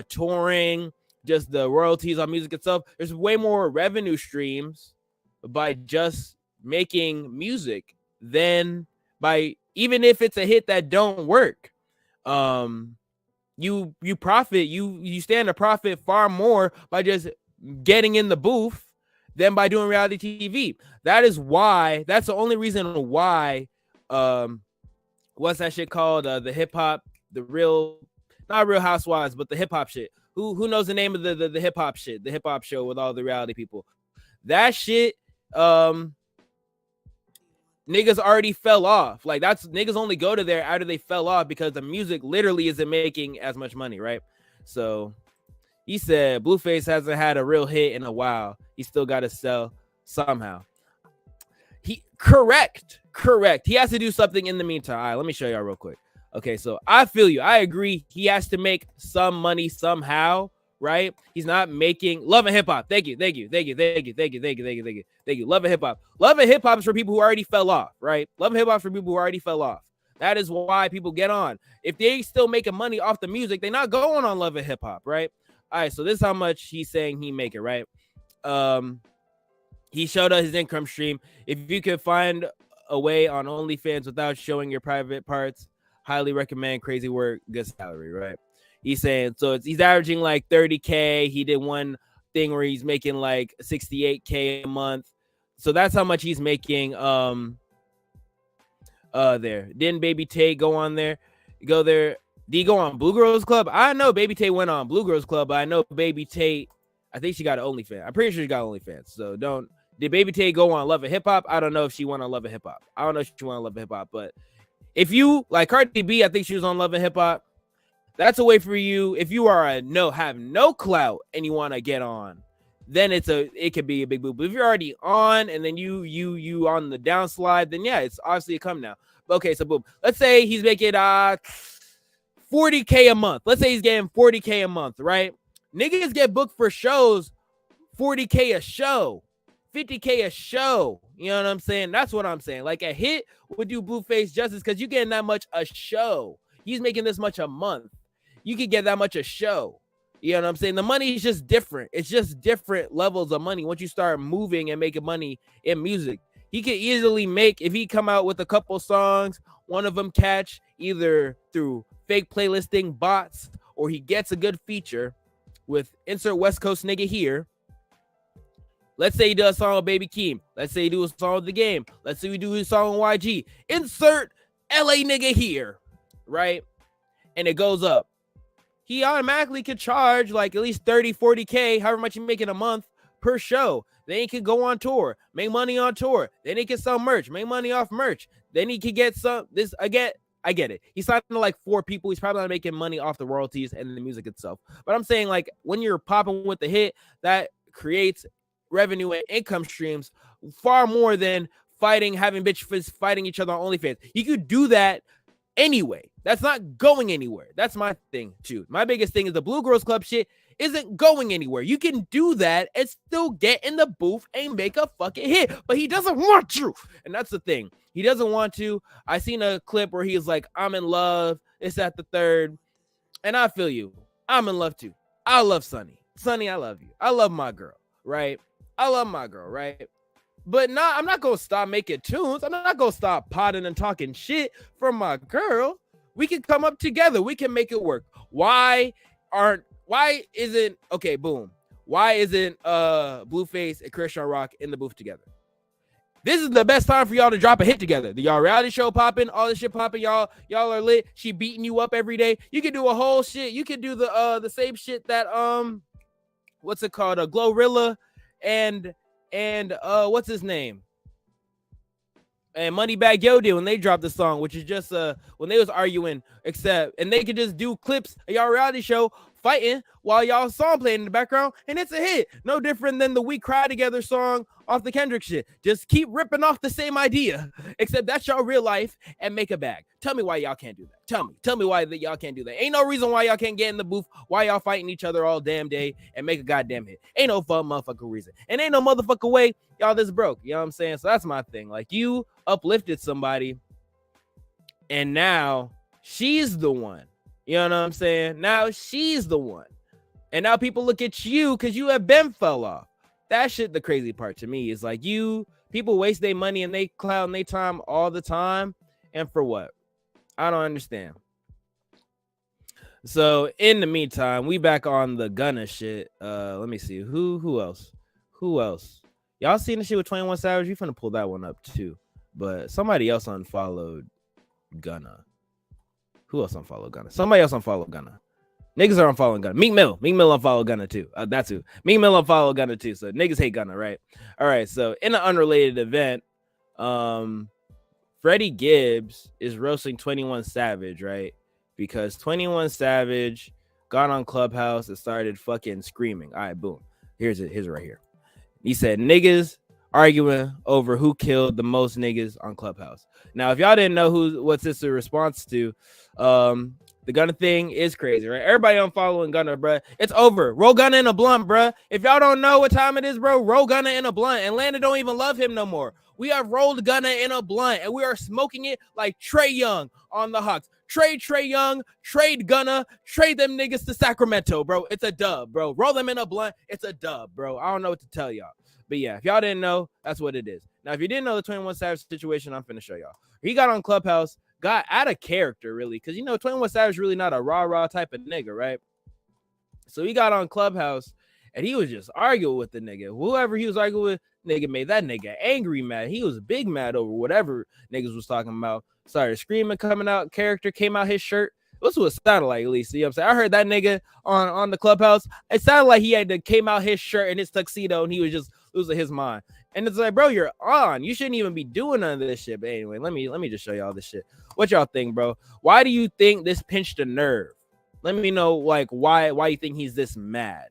S1: touring, just the royalties on music itself. There's way more revenue streams by just making music than by, even if it's a hit that don't work. You profit, you stand to profit far more by just getting in the booth than by doing reality TV. That's the only reason why what's that shit called? The hip hop, not Real Housewives, but the hip hop shit. Who knows the name of the hip hop shit, the hip hop show with all the reality people? That shit, niggas already fell off. Like that's niggas only go to there after they fell off because the music literally isn't making as much money, right? So he said Blueface hasn't had a real hit in a while. He still got to sell somehow. Correct. He has to do something in the meantime. All right, let me show y'all real quick. Okay, so I feel you. I agree. He has to make some money somehow, right? He's not making Love and Hip Hop. Thank you. Love and Hip Hop. Love and Hip Hop is for people who already fell off, right? Love and Hip Hop for people who already fell off. That is why people get on. If they still making money off the music, they're not going on Love and Hip Hop, right? All right, so this is how much he's saying he make it, right? He showed us his income stream. If you could find away on OnlyFans without showing your private parts. Highly recommend. Crazy work, good salary, right? He's saying so he's averaging like 30K. He did one thing where he's making like 68K a month. So that's how much he's making there. Didn't Baby Tate go on there? Go there. Did he go on Blue Girls Club? I know Baby Tate went on Blue Girls Club, but I know Baby Tate, I think she got an OnlyFans. I'm pretty sure she got OnlyFans. So did Baby Tate go on Love and Hip Hop? I don't know if she went on Love and Hip Hop. I don't know if she went on Love and Hip Hop, but if you like Cardi B, I think she was on Love and Hip Hop. That's a way for you. If you are have no clout and you want to get on, then it could be a big boo. But if you're already on and then you on the downslide, then yeah, it's obviously a come now. But okay, so boom. Let's say he's making 40K a month. Let's say he's getting 40K a month, right? Niggas get booked for shows, 40K a show, 50K a show. You know what I'm saying? That's what I'm saying. Like a hit would do Blueface justice because you're getting that much a show. He's making this much a month. You could get that much a show. You know what I'm saying? The money is just different. It's just different levels of money once you start moving and making money in music. He could easily make, if he come out with a couple songs, one of them catch either through fake playlisting bots or he gets a good feature with insert West Coast nigga here. Let's say he does a song with Baby Keem. Let's say he do a song with The Game. Let's say we do a song with YG. Insert LA nigga here, right? And it goes up. He automatically could charge like at least 30, 40K, however much you make in a month per show. Then he could go on tour, make money on tour. Then he can sell merch, make money off merch. Then he could get I get it. He's signed to like 4 people. He's probably not making money off the royalties and the music itself. But I'm saying like when you're popping with the hit, that creates revenue and income streams far more than having bitches fighting each other on OnlyFans. You could do that anyway. That's not going anywhere. That's my thing too. My biggest thing is the Blue Girls Club shit isn't going anywhere. You can do that and still get in the booth and make a fucking hit, but he doesn't want to. And that's the thing. He doesn't want to. I seen a clip where he's like, I'm in love. It's at the third. And I feel you. I'm in love too. I love Sunny. Sunny, I love you. I love my girl, right? I love my girl, right? But I'm not going to stop making tunes. I'm not going to stop potting and talking shit for my girl. We can come up together. We can make it work. Why isn't Blueface and Christian Rock in the booth together? This is the best time for y'all to drop a hit together. The y'all reality show popping, all this shit popping. Y'all are lit. She beating you up every day. You can do a whole shit. You can do the same shit that what's it called? A Glorilla and what's his name? And Moneybagg Yo did when they dropped the song, which is just when they was arguing, and they could just do clips of y'all reality show fighting while y'all song playing in the background, and it's a hit. No different than the We Cry Together song off the Kendrick shit. Just keep ripping off the same idea, except that's y'all real life and make a bag. Tell me why y'all can't do that. Tell me why y'all can't do that. Ain't no reason why y'all can't get in the booth, why y'all fighting each other all damn day and make a goddamn hit. Ain't no fun motherfucking reason. And ain't no motherfucking way y'all this broke. You know what I'm saying? So that's my thing. Like, you uplifted somebody and now she's the one. You know what I'm saying? Now she's the one. And now people look at you because you have been fell off. That shit, the crazy part to me is like people waste their money and they cloud and they time all the time. And for what? I don't understand. So in the meantime, we back on the Gunna shit. Let me see. Who else? Y'all seen the shit with 21 Savage? We finna pull that one up too. But somebody else unfollowed Gunna. Who else unfollowed Gunna? Somebody else unfollowed Gunna. Niggas are unfollowing Gunna. Meek Mill unfollowed Gunna too. That's who. Meek Mill unfollowed Gunna too. So niggas hate Gunna, right? All right. So in an unrelated event, Freddie Gibbs is roasting 21 Savage, right? Because 21 Savage got on Clubhouse and started fucking screaming. All right, boom. Here's it right here. He said, niggas arguing over who killed the most niggas on Clubhouse. Now, if y'all didn't know what's this a response to, the Gunna thing is crazy, right? Everybody unfollowing Gunna, bruh. It's over. Roll Gunna in a blunt, bruh. If y'all don't know what time it is, bro, roll Gunna in a blunt. Atlanta don't even love him no more. We have rolled Gunna in a blunt, and we are smoking it like Trae Young on the Hawks. Trade Trae Young, trade Gunna, trade them niggas to Sacramento, bro. It's a dub, bro. Roll them in a blunt. It's a dub, bro. I don't know what to tell y'all. But yeah, if y'all didn't know, that's what it is. Now, if you didn't know the 21 Savage situation, I'm finna show y'all. He got on Clubhouse, got out of character, really, because, you know, 21 Savage really not a rah-rah type of nigga, right? So he got on Clubhouse, and he was just arguing with the nigga. Whoever he was arguing with, nigga made that nigga angry mad. He was big mad over whatever niggas was talking about. Started screaming, coming out, character came out his shirt. This was what it sounded like, at least. You know what I'm saying? I heard that nigga on the Clubhouse. It sounded like he had to came out his shirt and his tuxedo, and he was just losing his mind. And it's like, bro, you're on. You shouldn't even be doing none of this shit. But anyway, let me just show y'all this shit. What y'all think, bro? Why do you think this pinched a nerve? Let me know, like, why you think he's this mad.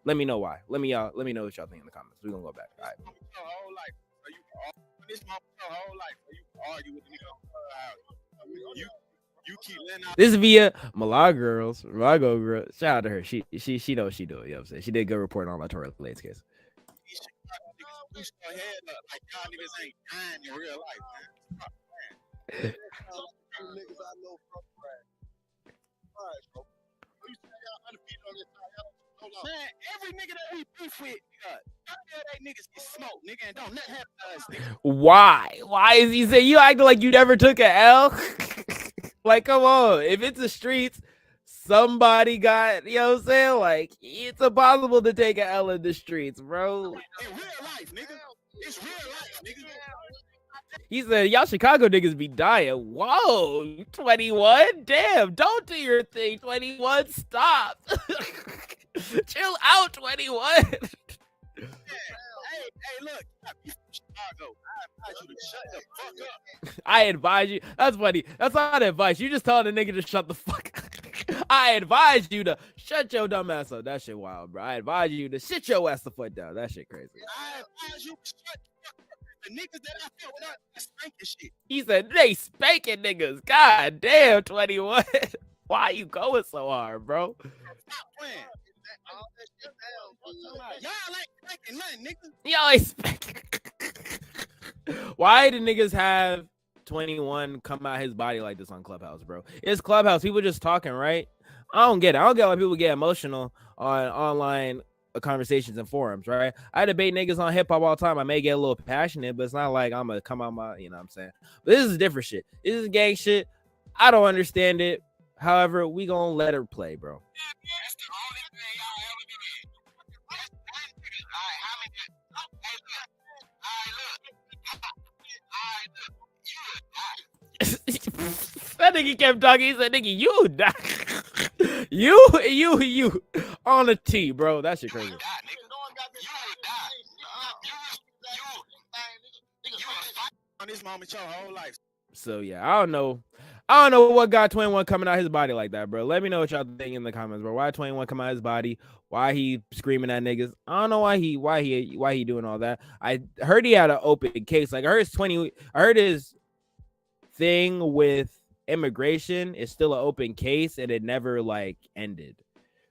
S1: Let me know why. Let me know what y'all think in the comments. We're gonna go back. All right. This is via Malago girl. Shout out to her. She knows what she doing. You know what I'm saying? She did good reporting on my Tory Lanez case.
S10: Man, every nigga that we beef with, they niggas get smoked, nigga, and don't nothing happen to us, nigga.
S1: Why? Why is he saying you acting like you never took an L? Like, come on. If it's the streets, somebody got, you know what I'm saying? Like, it's impossible to take an L in the streets, bro.
S10: In real life, nigga. It's real life, nigga.
S1: He said, y'all Chicago niggas be dying. Whoa, 21? Damn, don't do your thing, 21. Stop. Chill out, 21.
S10: Hey, look. Chicago. I advise you to shut the fuck up.
S1: I advise you. That's funny. That's not advice. You just telling a nigga to shut the fuck up. I advise you to shut your dumb ass up. That shit wild, bro. I advise you to sit your ass the foot down. That shit crazy.
S10: I advise you to shut the niggas that I feel without spanking shit.
S1: He said they spanking niggas. God damn, 21. Why you going so hard, bro?
S10: Stop playing. Y'all ain't spanking nothing, nigga.
S1: Y'all ain't spanking. Why do niggas have 21 come out his body like this on Clubhouse, bro? It's Clubhouse. People just talking, right? I don't get it. I don't get why people get emotional on online conversations and forums, right? I debate niggas on hip hop all the time. I may get a little passionate, but it's not like I'm gonna come out my, you know what I'm saying? But this is different shit. This is gang shit. I don't understand it. However, we gonna let her play, bro. That nigga kept talking. He said, nigga, you die. you on a T, bro. That shit crazy.
S10: On this moment your whole life.
S1: So yeah, I don't know what got 21 coming out his body like that, bro. Let me know what y'all think in the comments, bro. Why 21 come out his body? Why he screaming at niggas? I don't know why he doing all that. I heard he had an open case. Like I heard his thing with immigration is still an open case and it never like ended.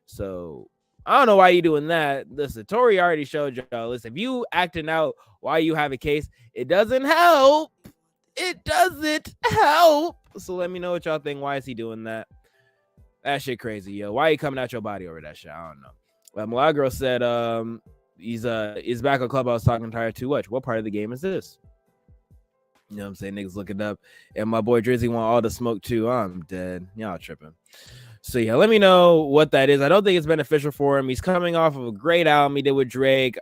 S1: So I don't know why you doing that. Listen, Tory already showed y'all. Listen, if you acting out why you have a case, it doesn't help. It doesn't help. So let me know what y'all think. Why is he doing that? That shit crazy, yo. Why are you coming out your body over that shit? I don't know. But Milagro said he's back on Clubhouse talking tired too much. What part of the game is this? You know what I'm saying? Niggas looking up. And my boy Drizzy want all the smoke too. I'm dead. Y'all tripping. So yeah, let me know what that is. I don't think it's beneficial for him. He's coming off of a great album he did with Drake.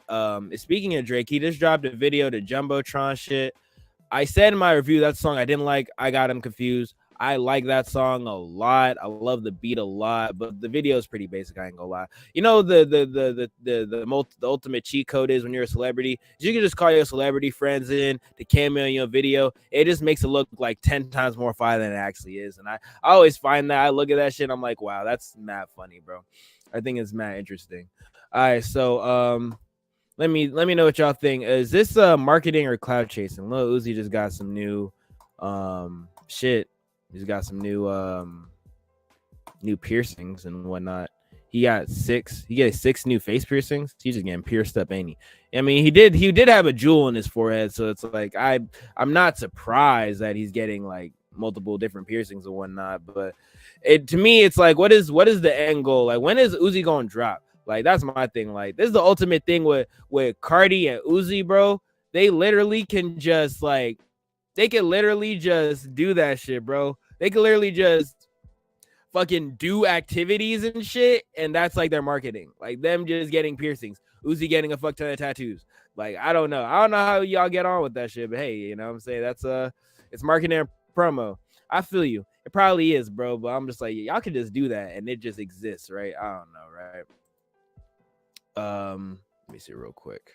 S1: Speaking of Drake, he just dropped a video to Jumbotron shit. I said in my review that song I didn't like. I got him confused. I like that song a lot. I love the beat a lot, but the video is pretty basic. I ain't gonna lie. You know the ultimate cheat code is when you're a celebrity. You can just call your celebrity friends in to cameo in your video. It just makes it look like 10 times more fire than it actually is. And I always find that I look at that shit. I'm like, wow, that's mad funny, bro. I think it's mad interesting. All right, so let me know what y'all think. Is this marketing or cloud chasing? Lil Uzi just got some new shit. He's got some new piercings and whatnot. He got 6 new face piercings. He's just getting pierced up, ain't he? I mean, he did have a jewel in his forehead, so it's like I'm not surprised that he's getting like multiple different piercings and whatnot. But to me, it's like, what is the end goal? Like, when is Uzi gonna drop? Like that's my thing. Like this is the ultimate thing with Cardi and Uzi, bro. They literally can just like they can literally just do that shit, bro. They can literally just fucking do activities and shit, and that's like their marketing. Like them just getting piercings, Uzi getting a fuck ton of tattoos. Like I don't know how y'all get on with that shit, but hey, you know what I'm saying? That's it's marketing and promo. I feel you. It probably is, bro, but I'm just like, y'all can just do that and it just exists, right? I don't know, right? Let me see real quick.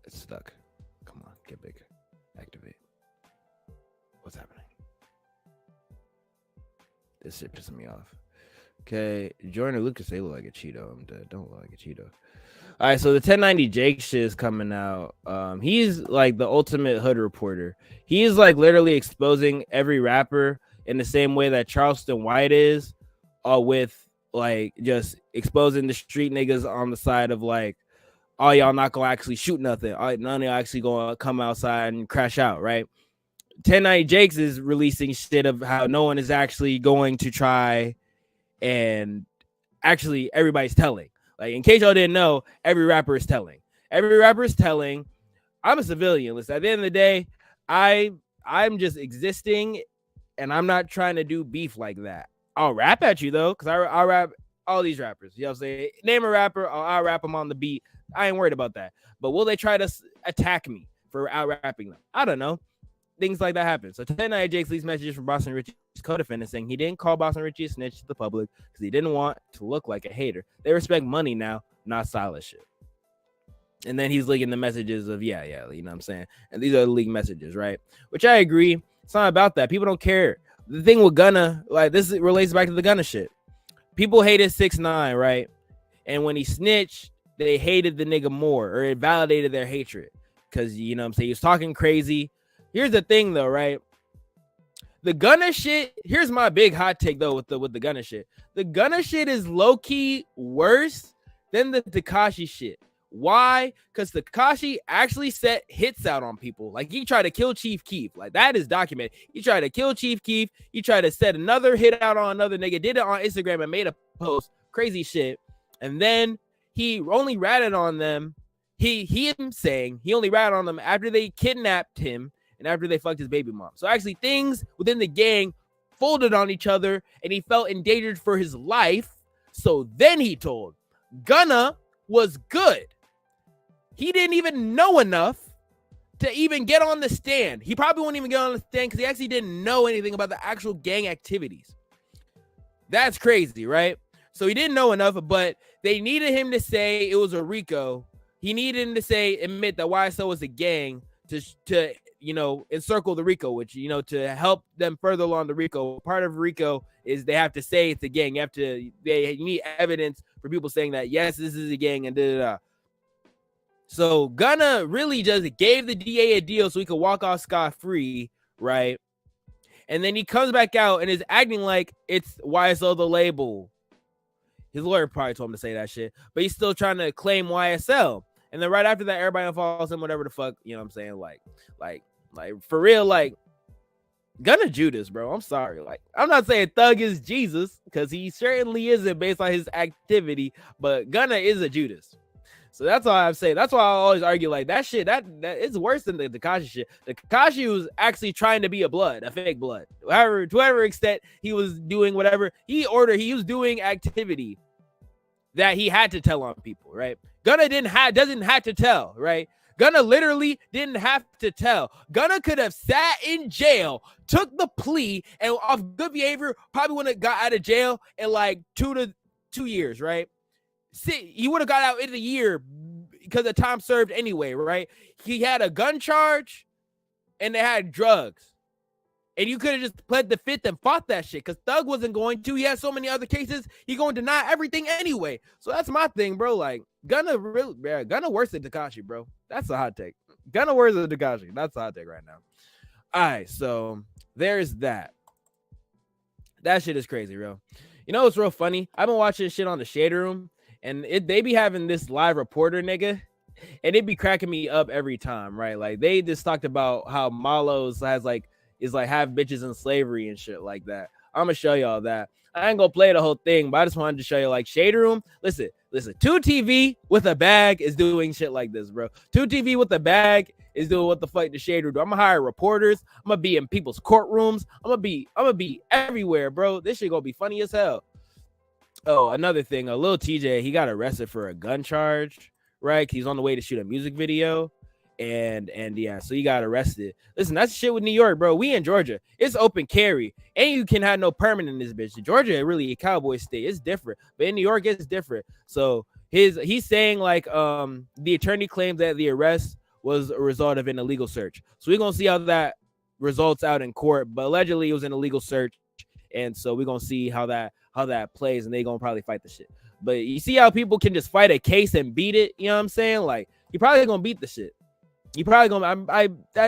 S1: It's stuck. Come on, get big. Activate. What's happening? This shit pissing me off. Okay, Jordan Lucas, they look like a Cheeto. I'm dead. Don't look like a Cheeto. All right, so the 1090 Jake shit is coming out. He's like the ultimate hood reporter. He's like literally exposing every rapper in the same way that Charleston White is, with like just exposing the street niggas on the side of like, oh, y'all not gonna actually shoot nothing. None of y'all actually gonna come outside and crash out, right? 1090 Jakes is releasing shit of how no one is actually going to try, and actually everybody's telling. Like, in case y'all didn't know, every rapper is telling. Every rapper is telling. I'm a civilian. Listen, at the end of the day, I'm just existing, and I'm not trying to do beef like that. I'll rap at you, though, because I'll rap all these rappers. You know what I'm saying? Name a rapper, I'll rap them on the beat. I ain't worried about that. But will they try to attack me for out-rapping them? I don't know. Things like that happen. So tonight, Jake leaks messages from Boston Richie's co-defendant saying he didn't call Boston Richie a snitch to the public because he didn't want to look like a hater. They respect money now, not solid shit. And then he's leaking the messages of, yeah, you know what I'm saying? And these are the leaked messages, right? Which I agree. It's not about that. People don't care. The thing with Gunna, like this relates back to the Gunna shit. People hated 6ix9ine, right? And when he snitched, they hated the nigga more, or it validated their hatred. Because, you know what I'm saying? He was talking crazy. Here's the thing, though, right? The Gunna shit, here's my big hot take, though, with the Gunna shit. The Gunna shit is low-key worse than the Tekashi shit. Why? Because Tekashi actually set hits out on people. Like, he tried to kill Chief Keef. Like, that is documented. He tried to kill Chief Keef. He tried to set another hit out on another nigga. Did it on Instagram and made a post. Crazy shit. And then he only ratted on them. Him saying he only ratted on them after they kidnapped him and after they fucked his baby mom. So actually things within the gang folded on each other and he felt endangered for his life. So then he told. Gunna was good. He didn't even know enough to even get on the stand. He probably won't even get on the stand because he actually didn't know anything about the actual gang activities. That's crazy, right? So he didn't know enough, but they needed him to say it was a RICO. He needed him to admit that YSL was a gang to you know, encircle the RICO, which, you know, to help them further along the RICO. Part of RICO is they have to say it's a gang. You need evidence for people saying that, yes, this is a gang and da-da-da. So Gunna really just gave the DA a deal so he could walk off scot-free, right? And then he comes back out and is acting like it's YSL the label. His lawyer probably told him to say that shit, but he's still trying to claim YSL. And then right after that, everybody unfollows him, whatever the fuck, you know what I'm saying? Like for real, like Gunna Judas, bro. I'm sorry. Like, I'm not saying Thug is Jesus, because he certainly isn't based on his activity, but Gunna is a Judas. So that's all I'm saying. That's why I always argue like that shit, that is worse than the Tekashi shit. The Tekashi was actually trying to be a fake blood. To whatever extent he was doing whatever he was doing activity that he had to tell on people, right? Gunna doesn't have to tell, right? Gunna literally didn't have to tell. Gunna could have sat in jail, took the plea, and off good behavior, probably would have got out of jail in like 2 years, right? He would have got out in a year because of time served anyway, right? He had a gun charge and they had drugs. And you could have just pled the fifth and fought that shit because Thug wasn't going to. He had so many other cases. He going to deny everything anyway. So that's my thing, bro. Like, Gunna worse than Tekashi, bro. That's a hot take. Gunna worse than Tekashi. That's a hot take right now. All right, so there's that. That shit is crazy, bro. You know what's real funny? I've been watching shit on the Shade Room, and they be having this live reporter nigga, and it be cracking me up every time, right? Like, they just talked about how Malos is have bitches in slavery and shit like that. I'm gonna show y'all that. I ain't gonna play the whole thing, but I just wanted to show you like Shade Room. Listen. 2TV with a bag is doing shit like this, bro. 2TV with a bag is doing what the fuck the Shade Room do. I'm gonna hire reporters. I'm gonna be in people's courtrooms. I'm gonna be everywhere, bro. This shit gonna be funny as hell. Oh, another thing, a little TJ, he got arrested for a gun charge, right? He's on the way to shoot a music video. And yeah, so he got arrested. Listen, that's shit with New York, bro. We in Georgia, it's open carry, and you can have no permit in this bitch. Georgia really a cowboy state. It's different, but in New York, it's different. So he's saying like the attorney claims that the arrest was a result of an illegal search. So we're gonna see how that results out in court. But allegedly, it was an illegal search, and so we're gonna see how that plays, and they gonna probably fight the shit. But you see how people can just fight a case and beat it. You know what I'm saying? Like he probably gonna beat the shit. You probably gonna.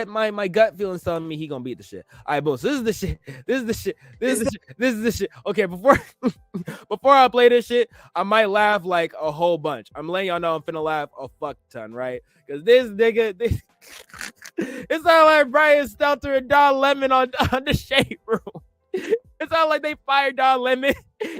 S1: My gut feeling's telling me he gonna beat the shit. All right, boom. So this is the shit. This is the shit. Okay, before I play this shit, I might laugh like a whole bunch. I'm letting y'all know I'm finna laugh a fuck ton, right? Because this nigga, it's not like Brian Stelter and Don Lemon on the Shade Room. It's not like they fired Don Lemon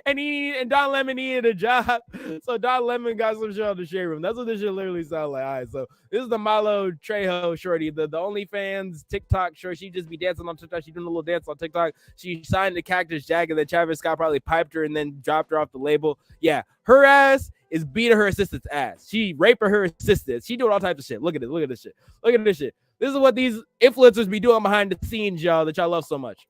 S1: and Don Lemon needed a job. So Don Lemon got some shit on the Shade Room. That's what this shit literally sounds like. All right, so this is the Malo Trejo shorty, the OnlyFans TikTok short. She just be dancing on TikTok. She doing a little dance on TikTok. She signed the Cactus Jack, and then Travis Scott probably piped her and then dropped her off the label. Yeah, her ass is beating her assistant's ass. She raping her assistant. She doing all types of shit. Look at it. Look at this shit. Look at this shit. This is what these influencers be doing behind the scenes, y'all, that y'all love so much.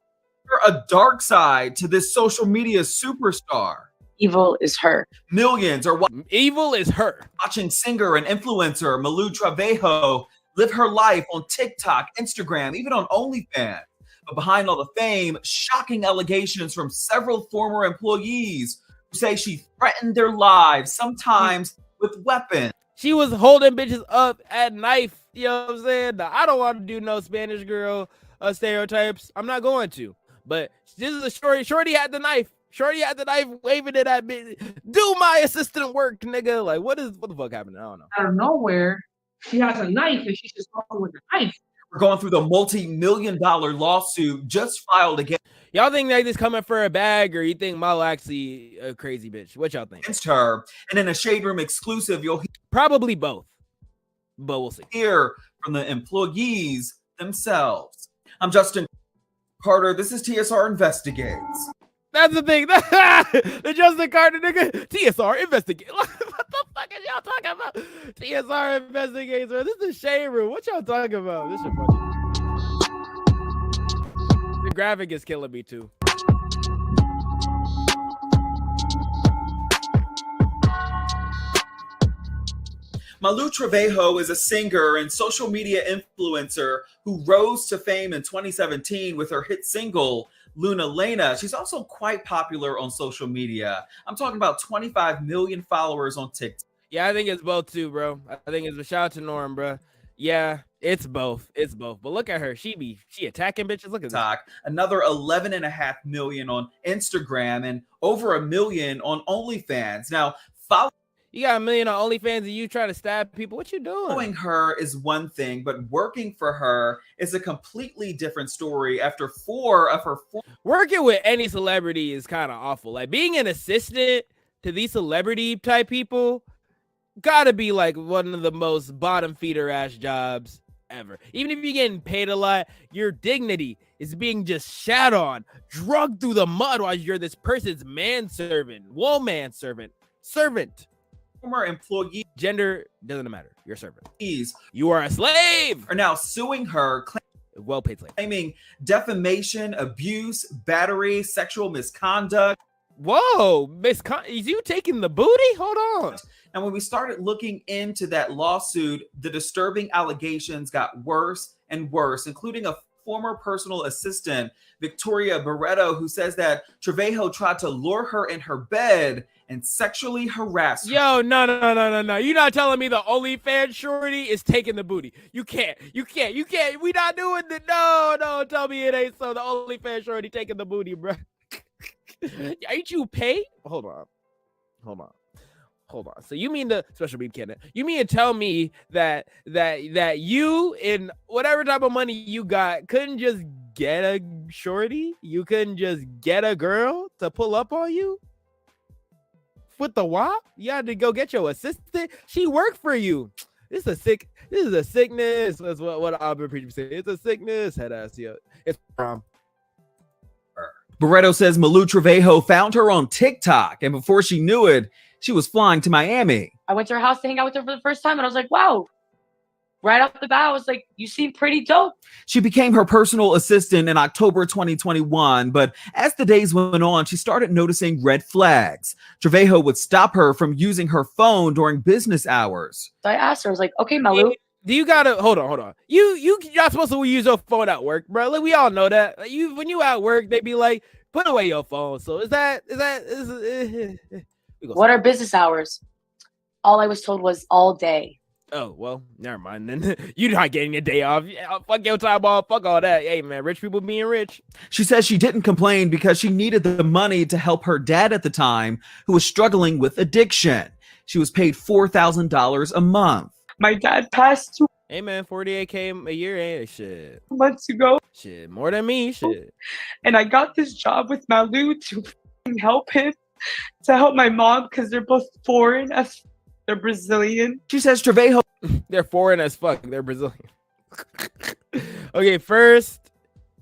S11: A dark side to this social media superstar.
S12: Evil is her.
S11: Millions are
S1: evil is her.
S11: Watching singer and influencer Malu Trevejo live her life on TikTok, Instagram, even on OnlyFans. But behind all the fame, shocking allegations from several former employees who say she threatened their lives, sometimes with weapons.
S1: She was holding bitches up at knife. You know what I'm saying? Now, I don't want to do no Spanish girl stereotypes. I'm not going to. But this is a shorty. Shorty had the knife. Shorty had the knife, waving it at me. Do my assistant work, nigga. Like, what the fuck happened? I don't know.
S13: Out of nowhere, she has a knife and she's just talking with a knife.
S11: We're going through the multi-million-dollar lawsuit just filed against.
S1: Y'all think that this coming for a bag, or you think Malo actually a crazy bitch? What y'all think?
S11: Against her, and in a Shade Room exclusive, you'll
S1: probably both, but we'll see.
S11: Hear from the employees themselves. I'm Justin Carter. This is TSR Investigates.
S1: That's the thing. The Justin Carter nigga. TSR Investigates. What the fuck is y'all talking about? TSR Investigates, bro. This is Shade Room. What y'all talking about? This is funny. The graphic is killing me too.
S11: Malu Trevejo is a singer and social media influencer who rose to fame in 2017 with her hit single, Luna Lena. She's also quite popular on social media. I'm talking about 25 million followers on TikTok.
S1: Yeah, I think it's both too, bro. I think it's a shout out to Norm, bro. Yeah, it's both. It's both. But look at her. She attacking bitches. Look at
S11: TikTok. Another 11.5 million on Instagram and over 1 million on OnlyFans. Now, follow.
S1: You got 1 million on OnlyFans and you trying to stab people. What you doing?
S11: Following her is one thing, but working for her is a completely different story. After 4 of her
S1: working with any celebrity is kind of awful. Like being an assistant to these celebrity type people gotta be like one of the most bottom feeder ass jobs ever. Even if you're getting paid a lot, your dignity is being just shat on, drugged through the mud while you're this person's manservant, woman servant.
S11: Former employee,
S1: gender doesn't matter. You're a servant. You are a slave.
S11: Are now suing her,
S1: well-paid slave,
S11: claiming defamation, abuse, battery, sexual misconduct.
S1: Whoa, is you taking the booty? Hold on.
S11: And when we started looking into that lawsuit, the disturbing allegations got worse and worse, including a former personal assistant, Victoria Barreto, who says that Trevejo tried to lure her in her bed and sexually harass her.
S1: Yo, no. You're not telling me the OnlyFans shorty is taking the booty. You can't. We not doing it. No, tell me it ain't so. The OnlyFans shorty taking the booty, bro. Ain't you paid? Hold on. So you mean the special beam candidate? You mean to tell me that you, in whatever type of money you got, couldn't just get a shorty, you couldn't just get a girl to pull up on you with the WAP? You had to go get your assistant. She worked for you. This is a sickness. That's what Albert Preacher said. It's a sickness. Head ass, yeah. It's from.
S11: Barreto says Malou Trevejo found her on TikTok, and before she knew it, she was flying to Miami.
S12: I went to her house to hang out with her for the first time, and I was like, wow. Right off the bat, I was like, you seem pretty dope.
S11: She became her personal assistant in October 2021, but as the days went on, she started noticing red flags. Trevejo would stop her from using her phone during business hours.
S12: So I asked her, I was like, okay, Malou.
S1: Do you gotta hold on? You're not supposed to use your phone at work, bro. Like, we all know that. Like, when you at work, they be like, put away your phone. So
S12: What are business hours? All I was told was all day.
S1: Oh, well, never mind then. You're not getting a day off. Yeah, fuck your time off. Fuck all that. Hey, man, rich people being rich.
S11: She says she didn't complain because she needed the money to help her dad at the time, who was struggling with addiction. She was paid $4,000 a month.
S12: My dad passed 2
S1: Hey, man, 48K a year ain't shit.
S12: months ago.
S1: Shit, more than me, shit.
S12: And I got this job with Malou to help him, to help my mom, because they're both foreign. They're Brazilian.
S11: She says Trevejo.
S1: They're foreign as fuck. They're Brazilian. Okay, first,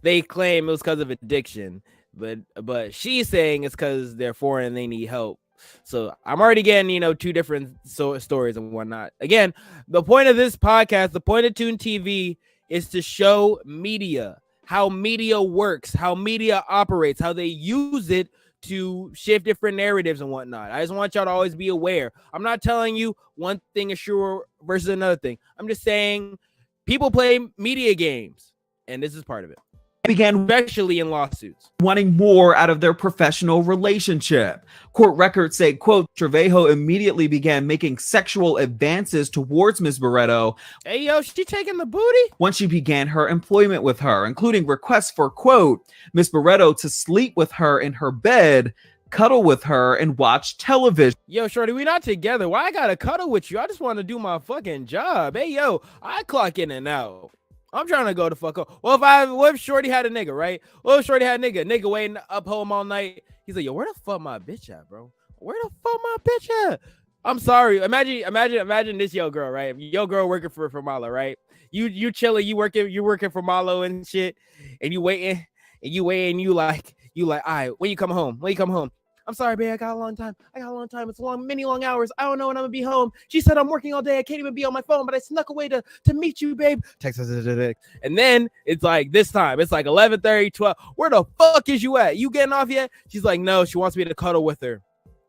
S1: they claim it was because of addiction. But she's saying it's because they're foreign and they need help. So I'm already getting, two different stories and whatnot. Again, the point of this podcast, the point of Tune TV is to show media, how media works, how media operates, how they use it to shift different narratives and whatnot. I just want y'all to always be aware. I'm not telling you one thing is sure versus another thing. I'm just saying people play media games, and this is part of it.
S11: Began
S1: especially in lawsuits,
S11: wanting more out of their professional relationship. Court records say, quote, Trevejo immediately began making sexual advances towards Ms. Barreto.
S1: Hey, yo, she taking the booty?
S11: Once she began her employment with her, including requests for, quote, Ms. Barreto to sleep with her in her bed, cuddle with her, and watch television.
S1: Yo, shorty, we not together. Why I gotta cuddle with you? I just want to do my fucking job. Hey, yo, I clock in and out. I'm trying to go to fuck up. What if Shorty had a nigga, right? What if Shorty had a nigga waiting up home all night? He's like, yo, where the fuck my bitch at, bro? Where the fuck my bitch at? I'm sorry. Imagine this yo girl, right? Yo girl working for Malo, right? You chilling, you working for Malo and shit, and you waiting, and you like, all right, when you come home? I'm sorry, babe. I got a long time. It's many long hours. I don't know when I'm gonna be home. She said I'm working all day. I can't even be on my phone, but I snuck away to meet you, babe. Text. And then it's like this time. It's like 11:30, 12. Where the fuck is you at? You getting off yet? She's like, no. She wants me to cuddle with her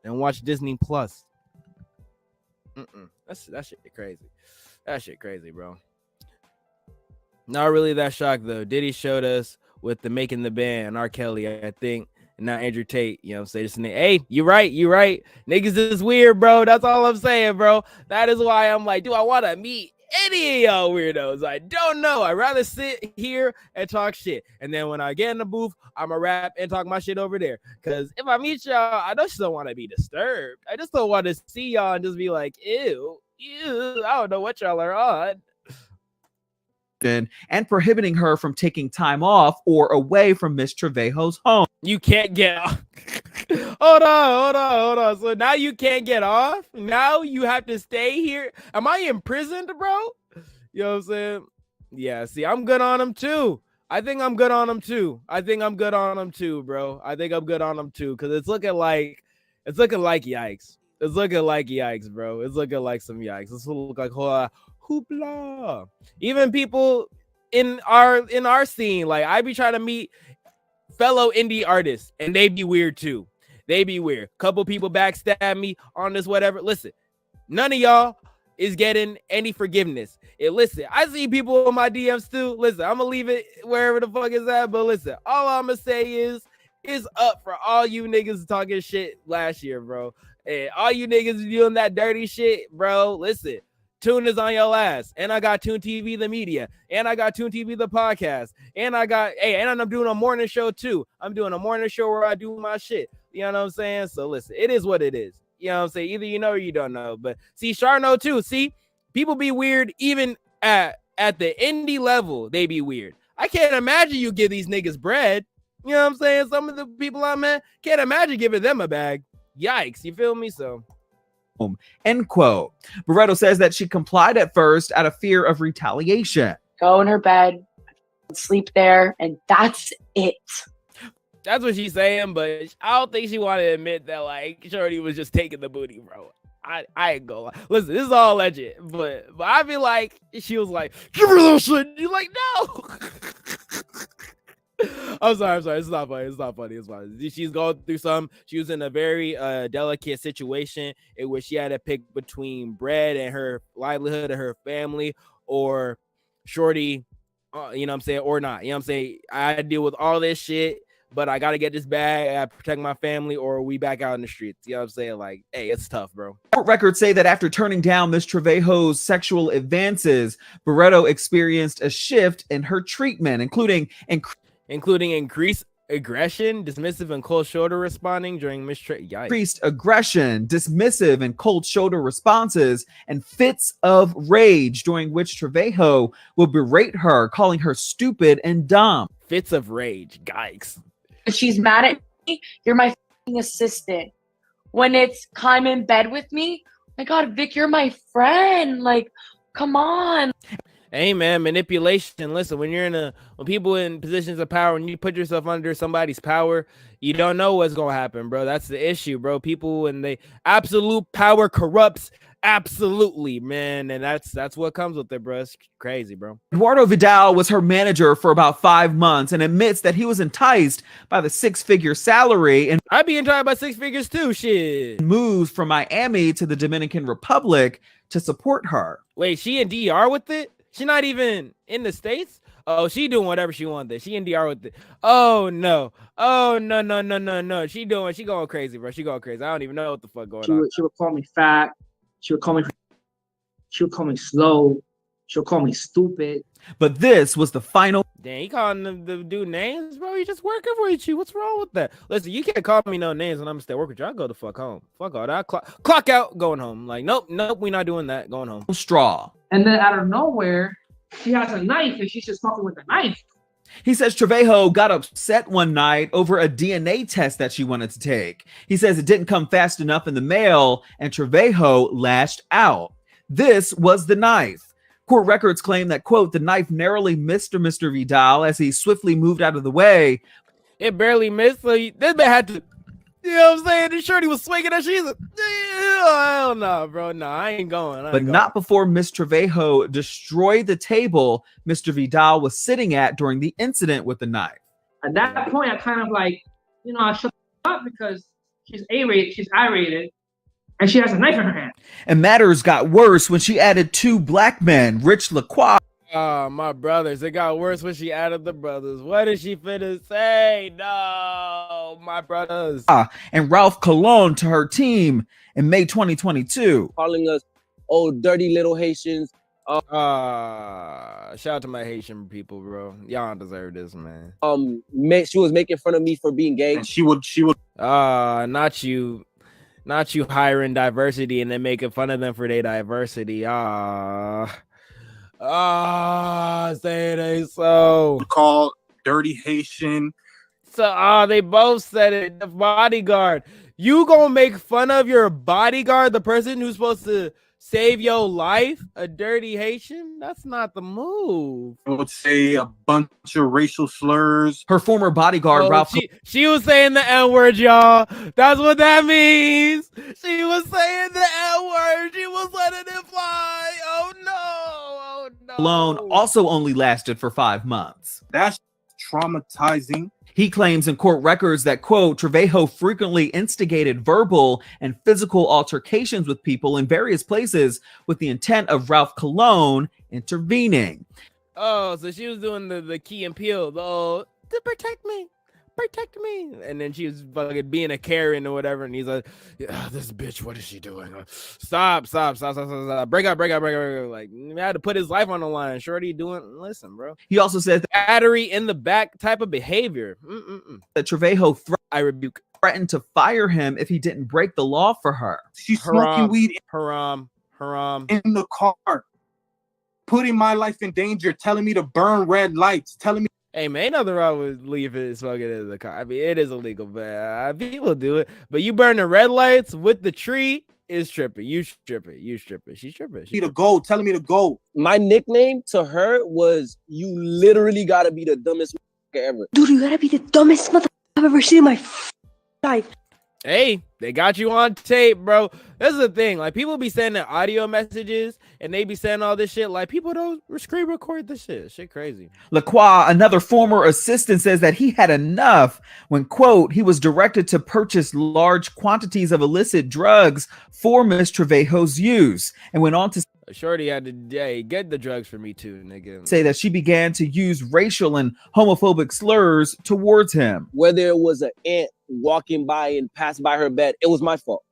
S1: and watch Disney Plus. That shit crazy. That shit crazy, bro. Not really that shocked though. Diddy showed us with the Making the Band, R. Kelly, I think. And now Andrew Tate, you know what I'm saying? Hey, you right. Niggas is weird, bro. That's all I'm saying, bro. That is why I'm like, do I want to meet any of y'all weirdos? I don't know. I'd rather sit here and talk shit. And then when I get in the booth, I'm going to rap and talk my shit over there. Because if I meet y'all, I just don't want to be disturbed. I just don't want to see y'all and just be like, ew, I don't know what y'all are on.
S11: And prohibiting her from taking time off or away from Miss Trevejo's home.
S1: You can't get off. Hold on. So now you can't get off? Now you have to stay here? Am I imprisoned, bro? You know what I'm saying? Yeah, see, I'm good on him too. I think I'm good on him too, bro. I think I'm good on him too, because it's looking like yikes. It's looking like yikes, bro. It's looking like some yikes. It's look like hoopla. Even people in our scene, like I be trying to meet fellow indie artists, and they be weird too. Couple people backstab me on this whatever. Listen, none of y'all is getting any forgiveness. Listen, I see people in my DMs too. Listen, I'm gonna leave it wherever the fuck is at. But listen, all I'm gonna say is up for all you niggas talking shit last year, bro. And all you niggas doing that dirty shit, bro. Listen. Tune is on your ass, and I got Tune TV the media, and I got Tune TV the podcast, and I'm doing a morning show too. I'm doing a morning show where I do my shit. You know what I'm saying? So listen, it is what it is. You know what I'm saying? Either you know or you don't know. But see, Charno too. See, people be weird even at the indie level. They be weird. I can't imagine you give these niggas bread. You know what I'm saying? Some of the people I met can't imagine giving them a bag. Yikes, you feel me? So
S11: end quote. Barreto says that she complied at first out of fear of retaliation.
S12: Go in her bed, sleep there, and that's it.
S1: That's what she's saying, but I don't think she wanted to admit that like Shorty was just taking the booty, bro. I ain't gonna lie. Listen, this is all legit, but I feel like she was like, give her that shit. And you're like, no. I'm sorry. It's not funny. It's fine. She's going through some. She was in a very delicate situation in which she had to pick between bread and her livelihood and her family, or Shorty, you know what I'm saying, or not. You know what I'm saying? I deal with all this shit, but I gotta get this bag. I protect my family, or we back out in the streets. You know what I'm saying? Like, hey, it's tough, bro.
S11: Court records say that after turning down Ms. Trevejo's sexual advances, Barreto experienced a shift in her treatment, including
S1: increased aggression, dismissive and cold shoulder responding during
S11: increased aggression, dismissive and cold shoulder responses, and fits of rage, during which Trevejo will berate her, calling her stupid and dumb.
S1: Fits of rage, yikes.
S12: If she's mad at me, you're my f***ing assistant. When it's climb in bed with me, my God, Vic, you're my friend. Like, come on.
S1: Hey man, manipulation. Listen, when people in positions of power, when you put yourself under somebody's power, you don't know what's gonna happen, bro. That's the issue, bro. People, when they absolute power corrupts absolutely, man, and that's what comes with it, bro. It's crazy, bro.
S11: Eduardo Vidal was her manager for about 5 months and admits that he was enticed by the 6-figure salary and
S1: I'd be enticed by 6 figures too. Shit.
S11: Moved from Miami to the Dominican Republic to support her.
S1: Wait, she in DR with it? She not even in the States? Oh, she doing whatever she wanted. She in DR with it. Oh no. No. She going crazy, bro. She going crazy. I don't even know what the fuck going on.
S13: She would call me fat. She would call me slow. She'll call me stupid.
S11: But this was the final.
S1: Damn, he calling the dude names, bro. He just working with you. What's wrong with that? Listen, you can't call me no names when I'm still working with you. I'll go the fuck home. Fuck all that. Clock out, going home. Like, nope, we not doing that. Going home.
S11: Straw.
S13: And then out of nowhere, she has a knife and she's just talking with a knife.
S11: He says Trevejo got upset one night over a DNA test that she wanted to take. He says it didn't come fast enough in the mail, and Trevejo lashed out. This was the knife. Court records claim that, quote, the knife narrowly missed Mr. Vidal as he swiftly moved out of the way.
S1: It barely missed. So this man had to, you know what I'm saying? The shorty was swinging her. She's like, hell no, bro. No, I ain't going.
S11: But not before Miss Trevejo destroyed the table Mr. Vidal was sitting at during the incident with the knife.
S13: At that point, I kind of like, I shut up because she's irate, and she has a knife in her hand.
S11: And matters got worse when she added 2 black men, Rich Lacroix.
S1: Oh, my brothers. It got worse when she added the brothers. What is she finna say? No, my brothers.
S11: And Ralph Colon to her team in May 2022.
S14: Calling us old dirty little Haitians.
S1: Shout out to my Haitian people, bro. Y'all don't deserve this, man.
S14: She was making fun of me for being gay.
S7: And she would.
S1: Not you hiring diversity and then making fun of them for their diversity. Say it ain't so.
S15: Called dirty Haitian.
S1: So they both said it. The bodyguard. You gonna make fun of your bodyguard, the person who's supposed to save your life? A dirty Haitian? That's not the move.
S15: I would say a bunch of racial slurs.
S11: Her former bodyguard, Ralph.
S1: She was saying the N-word, y'all. That's what that means. She was saying the N-word. She was letting it fly. Oh no.
S11: Colon also only lasted for 5 months.
S15: That's traumatizing.
S11: He claims in court records that, quote, Trevejo frequently instigated verbal and physical altercations with people in various places with the intent of Ralph Colon intervening.
S1: Oh, so she was doing the Key and Peele, to protect me. And then she was fucking being a Karen or whatever. And he's like, yeah, this bitch, what is she doing? Stop. Break up. Like, I had to put his life on the line. Shorty listen, bro.
S11: He also says that
S1: battery in the back type of behavior.
S11: That Trevejo threatened to fire him if he didn't break the law for her.
S15: She's smoking weed.
S1: Haram.
S15: In the car. putting my life in danger, telling me to burn red lights, telling me.
S1: Hey man, ain't nothing wrong with leaving smoking in the car. I mean, it is illegal, but people do it. But you burn the red lights with the tree is tripping. You tripping. You tripping. She's tripping.
S15: Me to go, telling me to go.
S14: My nickname to her was, "You literally gotta be the dumbest ever."
S16: Dude, you gotta be the dumbest motherfucker I've ever seen in my life.
S1: Hey, they got you on tape, bro. That's the thing. Like, people be sending audio messages and they be saying all this shit. Like, people don't screen record this shit. Shit crazy.
S11: Lacroix, another former assistant, says that he had enough when, quote, he was directed to purchase large quantities of illicit drugs for Miss Trevejo's use, and went on to
S1: Shorty had to get the drugs for me too, nigga.
S11: say that she began to use racial and homophobic slurs towards him.
S14: Whether it was an ant walking by and passed by her bed, it was my fault.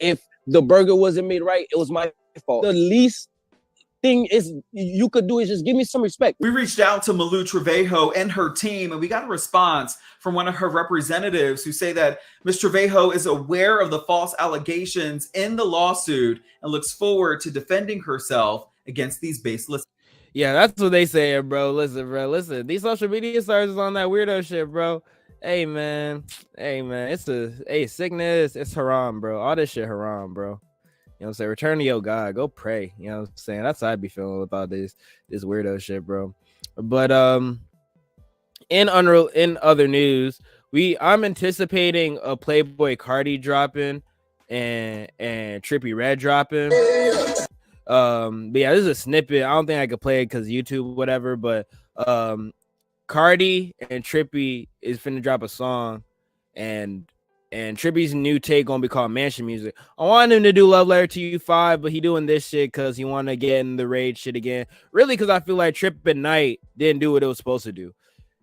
S14: If the burger wasn't made right, it was my fault. The least thing is you could do is just give me some respect.
S11: We reached out to Malou Trevejo and her team, and we got a response from one of her representatives who say that Ms. Trevejo is aware of the false allegations in the lawsuit and looks forward to defending herself against these baseless.
S1: Yeah, that's what they say, bro. Listen. These social media stars is on that weirdo shit, bro. Hey man, it's sickness. It's haram, bro. All this shit haram, bro. You know what I'm saying? Return to your God. Go pray. You know what I'm saying? That's how I'd be feeling with all this weirdo shit, bro. But in other news, I'm anticipating a Playboy Cardi dropping and Trippie Redd dropping. But yeah, this is a snippet. I don't think I could play it because YouTube, whatever. But Cardi and Trippie is finna drop a song, and Trippie's new take gonna be called Mansion Music. I want him to do Love Letter to You 5, but he doing this shit because he want to get in the rage shit again. Really, because I feel like Tripp at Night didn't do what it was supposed to do.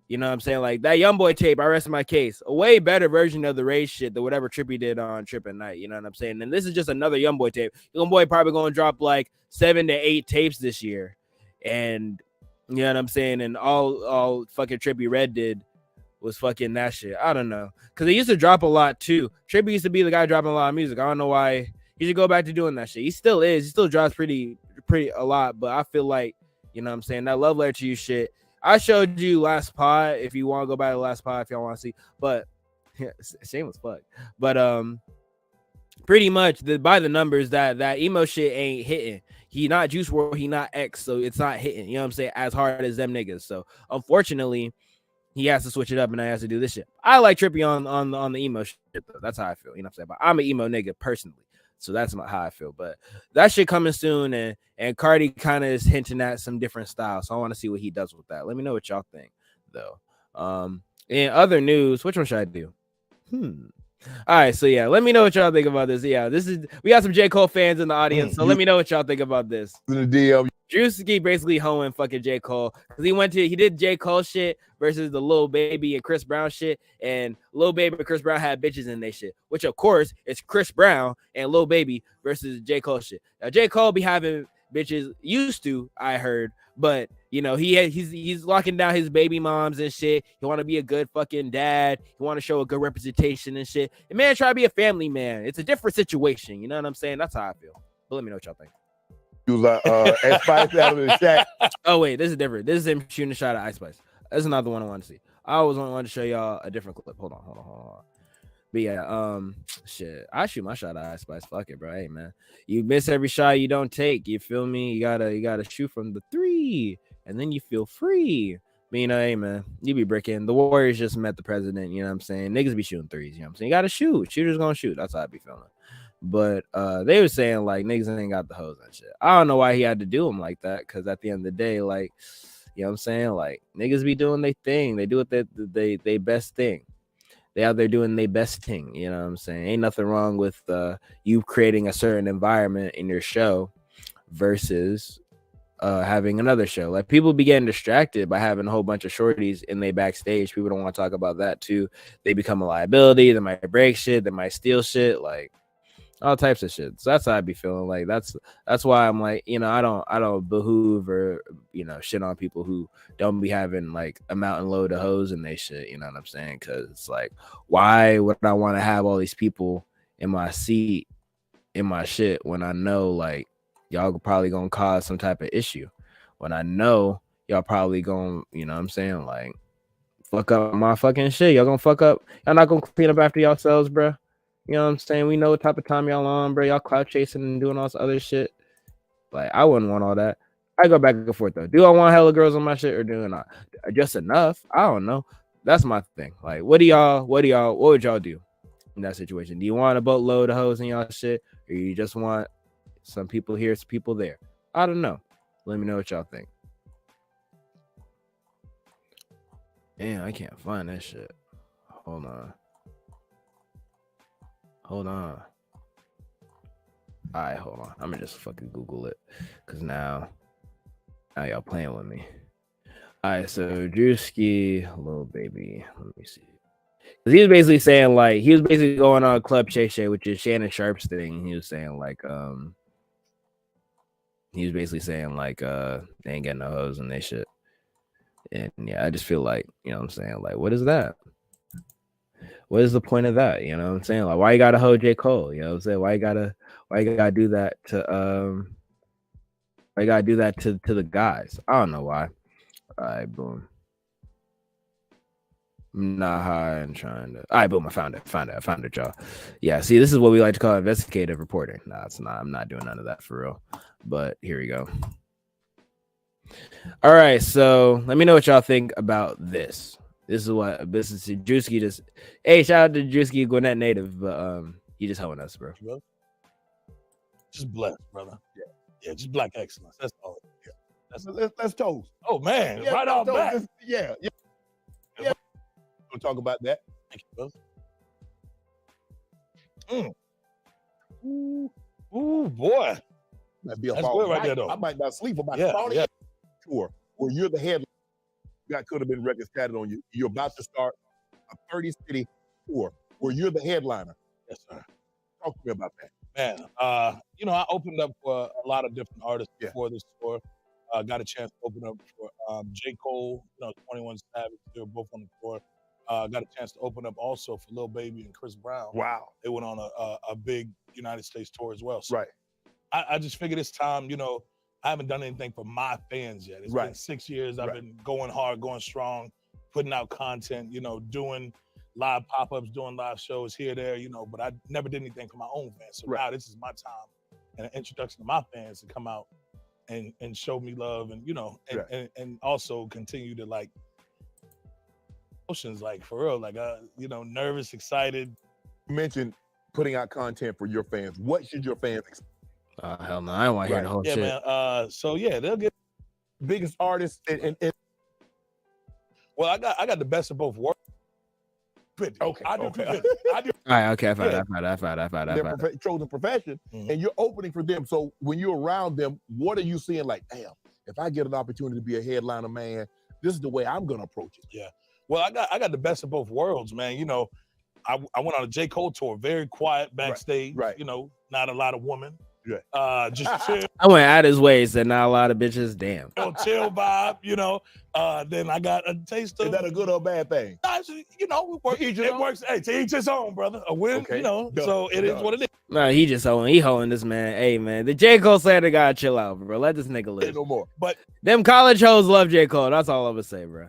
S1: You know what I'm saying? Like that YoungBoy tape, I rest my case. A way better version of the rage shit than whatever Trippie did on Tripp at Night. You know what I'm saying? And this is just another YoungBoy tape. YoungBoy probably gonna drop like 7 to 8 tapes this year, and you know what I'm saying? And all fucking Trippie Redd did was fucking that shit. I don't know. Because he used to drop a lot too. Trippie used to be the guy dropping a lot of music. I don't know why. He should go back to doing that shit. He still is. He still drops pretty a lot. But I feel like, you know what I'm saying? That Love Letter to You shit. I showed you last pod. If you want to go back to the last pod, if y'all want to see. But yeah, shameless fuck. But pretty much by the numbers that emo shit ain't hitting. He not Juice WRLD, he not X, so it's not hitting, you know what I'm saying, as hard as them niggas. So unfortunately, he has to switch it up and I has to do this shit. I like Trippie on the emo shit though. That's how I feel, you know what I'm saying? But I'm an emo nigga personally, so that's not how I feel. But that shit coming soon, and Cardi kind of is hinting at some different styles. So I want to see what he does with that. Let me know what y'all think though. In other news, which one should I do? All right, so yeah, let me know what y'all think about this. Yeah, we got some J. Cole fans in the audience, so let me know what y'all think about this.
S17: In the DM,
S1: Drewski basically hoeing fucking J. Cole because he did J. Cole shit versus the Lil Baby and Chris Brown shit, and Lil Baby and Chris Brown had bitches in their shit, which of course is Chris Brown and Lil Baby versus J. Cole shit. Now J. Cole be having bitches, used to, I heard, but you know he's locking down his baby moms and shit. He want to be a good fucking dad. He want to show a good representation and shit. And man, try to be a family man. It's a different situation. You know what I'm saying? That's how I feel. But let me know what y'all think.
S17: You like Ice Spice out of the chat.
S1: Oh wait, this is different. This is him shooting a shot at Ice Spice. That's another one I want to see. I always wanted to show y'all a different clip. Hold on. But yeah, shit. I shoot my shot at Ice Spice. Fuck it, bro. Hey man, you miss every shot you don't take. You feel me? You gotta shoot from the 3, and then you feel free. But you know, hey man, you be bricking. The Warriors just met the president. You know what I'm saying? Niggas be shooting 3s. You know what I'm saying? You gotta shoot. Shooters gonna shoot. That's how I be feeling. But they were saying like niggas ain't got the hose and shit. I don't know why he had to do them like that, because at the end of the day, like, you know what I'm saying, like niggas be doing their thing. They do it they best thing. They out there doing their best thing. You know what I'm saying? Ain't nothing wrong with you creating a certain environment in your show versus having another show. Like people be getting distracted by having a whole bunch of shorties in their backstage. People don't want to talk about that too. They become a liability. They might break shit. They might steal shit. Like all types of shit. So that's how I be feeling. Like that's why I'm like, you know, I don't behoove or, you know, shit on people who don't be having like a mountain load of hoes and they shit. You know what I'm saying? Because it's like, why would I want to have all these people in my seat in my shit when I know like y'all probably gonna cause some type of issue? when I know y'all probably gonna, you know what I'm saying, like fuck up my fucking shit. Y'all gonna fuck up. Y'all not gonna clean up after yourselves, bro. You know what I'm saying? We know what type of time y'all on, bro. Y'all clout chasing and doing all this other shit. Like, I wouldn't want all that. I go back and forth though. Do I want hella girls on my shit or do I not? Just enough? I don't know. That's my thing. Like, what would y'all do in that situation? Do you want a boatload of hoes in y'all shit, or you just want some people here, some people there? I don't know. Let me know what y'all think. Damn, I can't find that shit. Hold on. All right, hold on. I'm gonna just fucking Google it, cause now y'all playing with me. All right, so Drewski, Lil Baby. Let me see. Cause he was basically saying like he was basically going on Club Shay Shay, which is Shannon Sharp's thing. He was saying like he was basically saying like they ain't getting no hoes and they shit. And yeah, I just feel like, you know what I'm saying, like what is that? What is the point of that? You know what I'm saying? Like, why you gotta hold J. Cole? You know what I'm saying? Why you gotta do that to to the guys? I don't know why. All right, boom. I'm not high and trying to. All right, boom. I found it, y'all. Yeah, see, this is what we like to call investigative reporting. Nah, it's not. I'm not doing none of that for real. But here we go. All right, so let me know what y'all think about this. This is Drewski just. Hey, shout out to Drewski Gwinnett native, but he just helping us, bro.
S18: Just blessed, brother. Yeah, just black excellence. That's all. Yeah, that's toast. Oh man, yeah, right off bat.
S17: Yeah. We'll talk about that.
S18: Thank you, brother. Ooh, boy.
S17: That'd be a
S18: That's
S17: fall.
S18: good right there, though.
S17: I might not sleep about
S18: Yeah,
S17: 40
S18: yeah.
S17: tour where you're the headline. That could have been record scattered on you. You're about to start a 30-city tour where you're the headliner.
S18: Yes, sir.
S17: Talk to me about that.
S18: Man, I opened up for a lot of different artists before this tour. Got a chance to open up for J. Cole, 21 Savage. They were both on the tour. Got a chance to open up also for Lil Baby and Chris Brown.
S17: Wow.
S18: They went on a big United States tour as well. So
S17: Right.
S18: I just figured it's time, I haven't done anything for my fans yet. It's been 6 years. I've been going hard, going strong, putting out content, doing live pop-ups, doing live shows here, there, but I never did anything for my own fans. So now this is my time and an introduction to my fans to come out and show me love and, and also continue to like emotions, like for real, like, nervous, excited.
S17: You mentioned putting out content for your fans. What should your fans expect?
S1: Hell no, I don't want to hear the whole shit.
S18: Man. So they'll get
S17: biggest artists and
S18: well, I got the best of both worlds. Okay, I do 250. I do.
S1: All right, okay, I found
S17: their chosen profession, and you're opening for them. So when you're around them, what are you seeing? Like, damn, if I get an opportunity to be a headliner, man, this is the way I'm gonna approach it.
S18: Yeah. Well, I got the best of both worlds, man. I went on a J. Cole tour, very quiet backstage.
S17: Right.
S18: Not a lot of women. Just chill.
S1: I went out his way, said not a lot of bitches. Damn.
S18: Chill vibe, Then I got a taste of.
S17: Is that a good or bad thing?
S18: It works. Hey, to each his own, brother. A win, so it is what it is.
S1: No, he holding this man. Hey man, the J. Cole slander gotta chill out, bro. Let this nigga live.
S17: No more.
S18: But
S1: them college hoes love J. Cole. That's all I'm gonna say, bro.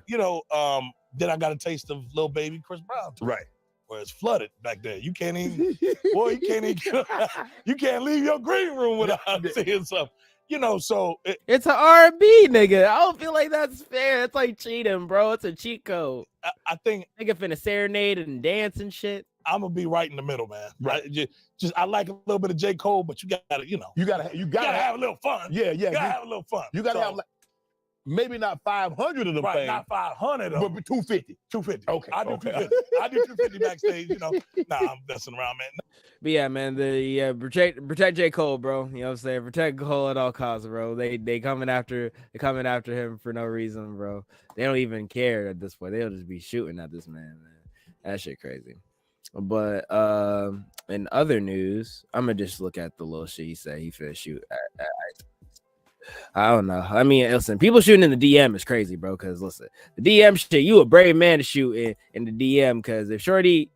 S18: Then I got a taste of Lil Baby, Chris Brown.
S17: Right.
S18: Where it's flooded back there. You can't even, boy, you can't leave your green room without seeing something. So
S1: it's an R&B, nigga. I don't feel like that's fair. It's like cheating, bro. It's a cheat code.
S18: I think
S1: nigga finna serenade and dance and shit.
S18: I'm gonna be right in the middle, man. Right. Just I like a little bit of J. Cole, but you gotta,
S17: you gotta
S18: have a little fun.
S17: Yeah.
S18: You gotta have a little fun.
S17: You gotta have maybe not 500 of them things.
S18: Not 500 of them.
S17: But 250.
S18: 250.
S17: Okay.
S18: I do 250. I do 250 backstage, Nah, I'm messing around, man.
S1: But yeah, man, protect J. Cole, bro. You know what I'm saying? Protect Cole at all costs, bro. They coming after him for no reason, bro. They don't even care at this point. They'll just be shooting at this man. That shit crazy. But in other news, I'm gonna just look at the little shit he said he finna shoot at I don't know. I mean, listen, people shooting in the DM is crazy, bro. Because listen, the DM shit, you a brave man to shoot in the DM. Because if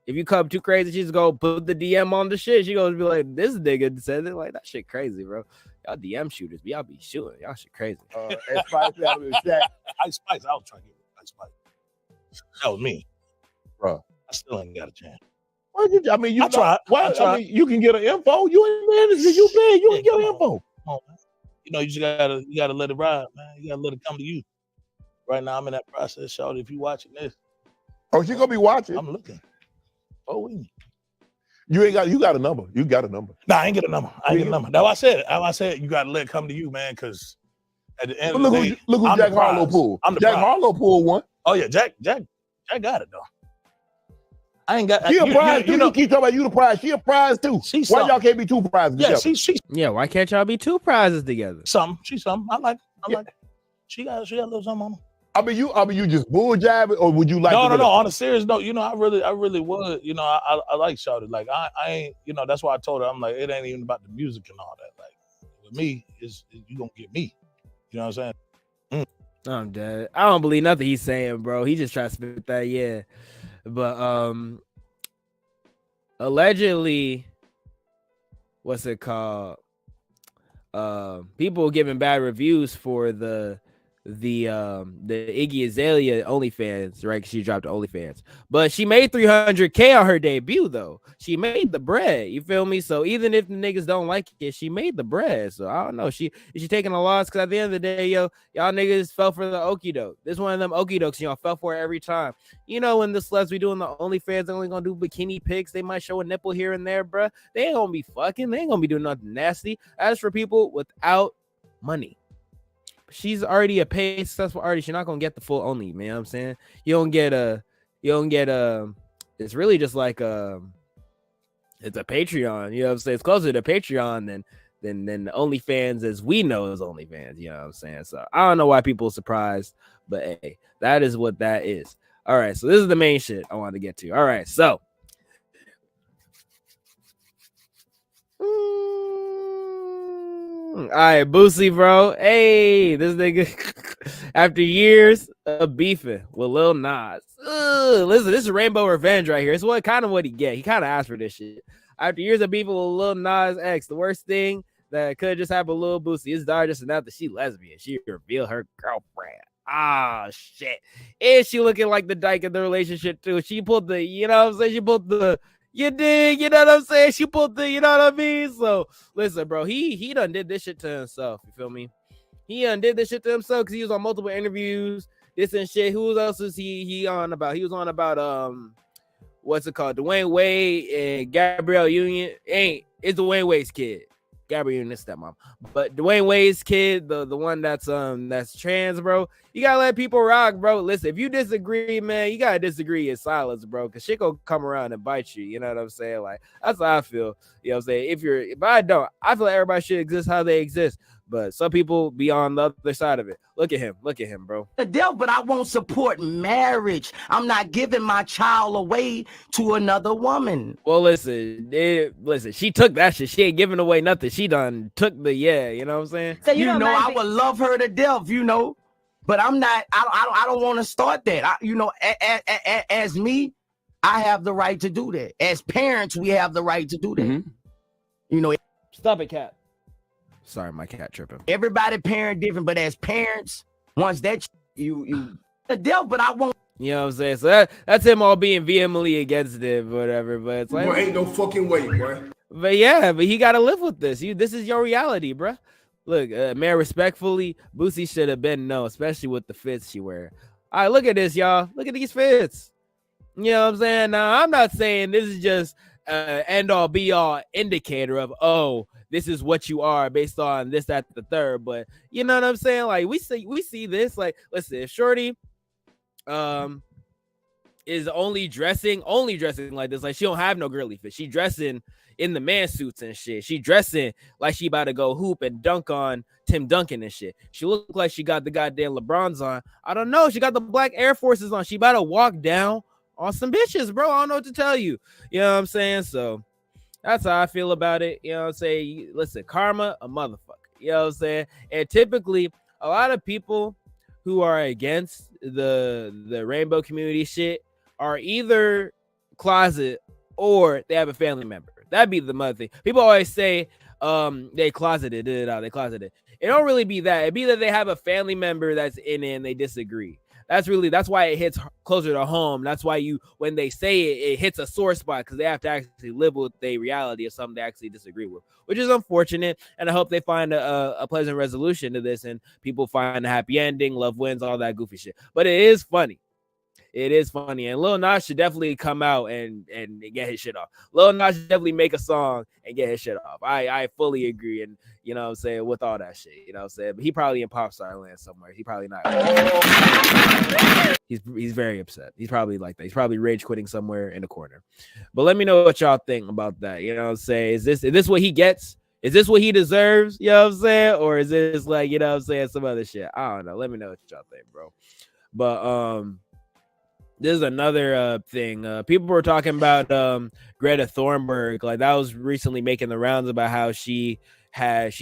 S1: you come too crazy, she's gonna put the DM on the shit. She gonna be like, this nigga said it. Like, that shit crazy, bro. Y'all DM shooters, but y'all be shooting. Y'all shit crazy.
S17: And Spice Avenue, Shaq.
S18: Ice Spice, I was trying to get Ice Spice. That was me,
S17: bro.
S18: I still ain't got a chance.
S17: I mean, you
S18: I tried.
S17: Well,
S18: I tried.
S17: I mean, you can get an info. You ain't manager. You big. You can get an info.
S18: Come on, man. You know, you gotta let it ride, man. You gotta let it come to you. Right now, I'm in that process, Shawty. If you watching this,
S17: oh, she gonna be watching.
S18: I'm looking. Oh,
S17: you got a number. You got a number.
S18: Nah, I ain't get a number. I ain't get a number. That's why I said you gotta let it come to you, man. Because at the end
S17: But
S18: of the
S17: look
S18: day,
S17: who
S18: I'm
S17: Jack
S18: the prize.
S17: Harlow pulled.
S18: I'm the
S17: Jack
S18: prize.
S17: Harlow pulled one.
S18: Oh yeah, Jack got it though. I ain't got.
S17: She a prize too. You keep talking about you the prize. She a prize too. Why y'all can't be two prizes together?
S1: Yeah, why can't y'all be two prizes together?
S18: She's something. I like. She got a little something on her.
S17: I mean, you just bull jabbing, or would you like?
S18: No. On a serious note, you know, I really would. You know, I like Shawty. Like I ain't. You know, that's why I told her. I'm like, it ain't even about the music and all that. Like with me, is you gonna get me. You know what I'm saying?
S1: I'm dead. I don't believe nothing he's saying, bro. He just tries to spit that, yeah. But allegedly, what's it called? People giving bad reviews for the Iggy Azalea OnlyFans, right? 'Cause she dropped the OnlyFans, but she made $300K on her debut, though. She made the bread. You feel me? So even if the niggas don't like it, she made the bread. So I don't know. Is she taking a loss? Because at the end of the day, y'all niggas fell for the okie doke. This one of them okie dokes, y'all fell for it every time. You know, when the sluts be doing the OnlyFans, they're only gonna do bikini pics. They might show a nipple here and there, bruh. They ain't gonna be fucking. They ain't gonna be doing nothing nasty. As for people without money, she's already a paid successful artist. You're not gonna get the full only, man. You know what I'm saying? You don't get it's really just like it's a Patreon, you know what I'm saying? It's closer to Patreon than the OnlyFans as we know as OnlyFans, you know what I'm saying? So I don't know why people are surprised, but hey, that is what that is. All right, so this is the main shit I wanted to get to. All right, so all right, Boosie, bro. Hey, this nigga, after years of beefing with Lil Nas. Listen, this is Rainbow Revenge right here. It's kind of what he get. He kind of asked for this shit. After years of beefing with Lil Nas X, the worst thing that could just happen to Lil Boosie, his daughter just announced that she lesbian. She revealed her girlfriend. Ah, shit. And she looking like the dyke in the relationship, too. She pulled the, you know what I'm saying? She pulled the, you dig, you know what I'm saying? She pulled the, you know what I mean? So listen, bro, he done did this shit to himself. You feel me? He done did this shit to himself because he was on multiple interviews, this and shit. Who else is he on about? He was on about what's it called? Dwayne Wade and Gabrielle Union. It's Dwayne Wade's kid. Gabrielle Union's stepmom. But Dwayne Wade's kid, the one that's trans, bro. You gotta let people rock, bro. Listen, if you disagree, man, you gotta disagree in silence, bro. Cause shit gonna come around and bite you. You know what I'm saying? Like, that's how I feel. You know what I'm saying? But I don't. I feel like everybody should exist how they exist. But some people be on the other side of it. Look at him, bro.
S19: The devil, but I won't support marriage. I'm not giving my child away to another woman.
S1: Well, listen, she took that shit. She ain't giving away nothing. She done took the you know what I'm saying?
S19: So you know, I would love her to death, you know, but I'm not. I don't want to start that. As me, I have the right to do that. As parents, we have the right to do that.
S14: Mm-hmm.
S19: You know.
S1: Stop it, cat. Sorry, my cat tripping.
S19: Everybody parent different, but as parents, once that you the devil, but I won't.
S1: You know what I'm saying? So that's him all being vehemently against it, whatever. But it's like,
S9: boy, ain't no fucking way, boy.
S1: But yeah, but he gotta live with this. This is your reality, bro. Look, man, respectfully, Boosie should have been no, especially with the fits she wear. All right, look at this, y'all. Look at these fits. You know what I'm saying? Now, I'm not saying this is just end all be all indicator of, oh, this is what you are based on this, that, the third. But you know what I'm saying? Like we see this. Like, listen, if Shorty is only dressing like this, like she don't have no girly fit. She dressing in the man suits and shit. She dressing like she about to go hoop and dunk on Tim Duncan and shit. She look like she got the goddamn LeBrons on. I don't know. She got the black Air Forces on. She about to walk down on some bitches, bro. I don't know what to tell you. You know what I'm saying? So that's how I feel about it. You know what I'm saying? Listen, karma, a motherfucker. You know what I'm saying? And typically, a lot of people who are against the rainbow community shit are either closet or they have a family member. That'd be the mother thing. People always say, they closeted it out. They closeted. It don't really be that. It be that they have a family member that's in it and they disagree. That's why it hits closer to home. That's why when they say it, it hits a sore spot because they have to actually live with the reality of something they actually disagree with, which is unfortunate. And I hope they find a pleasant resolution to this and people find a happy ending, love wins, all that goofy shit. But it is funny. It is funny. And Lil Nas should definitely come out and get his shit off. Lil Nas should definitely make a song and get his shit off. I fully agree. And, you know what I'm saying, with all that shit, you know what I'm saying? But he probably in pop star land somewhere. He probably not. He's very upset. He's probably like that. He's probably rage quitting somewhere in the corner. But let me know what y'all think about that. You know what I'm saying? Is this what he gets? Is this what he deserves? You know what I'm saying? Or is this like, you know what I'm saying, some other shit? I don't know. Let me know what y'all think, bro. But this is another thing. People were talking about Greta Thunberg. Like that was recently making the rounds about how she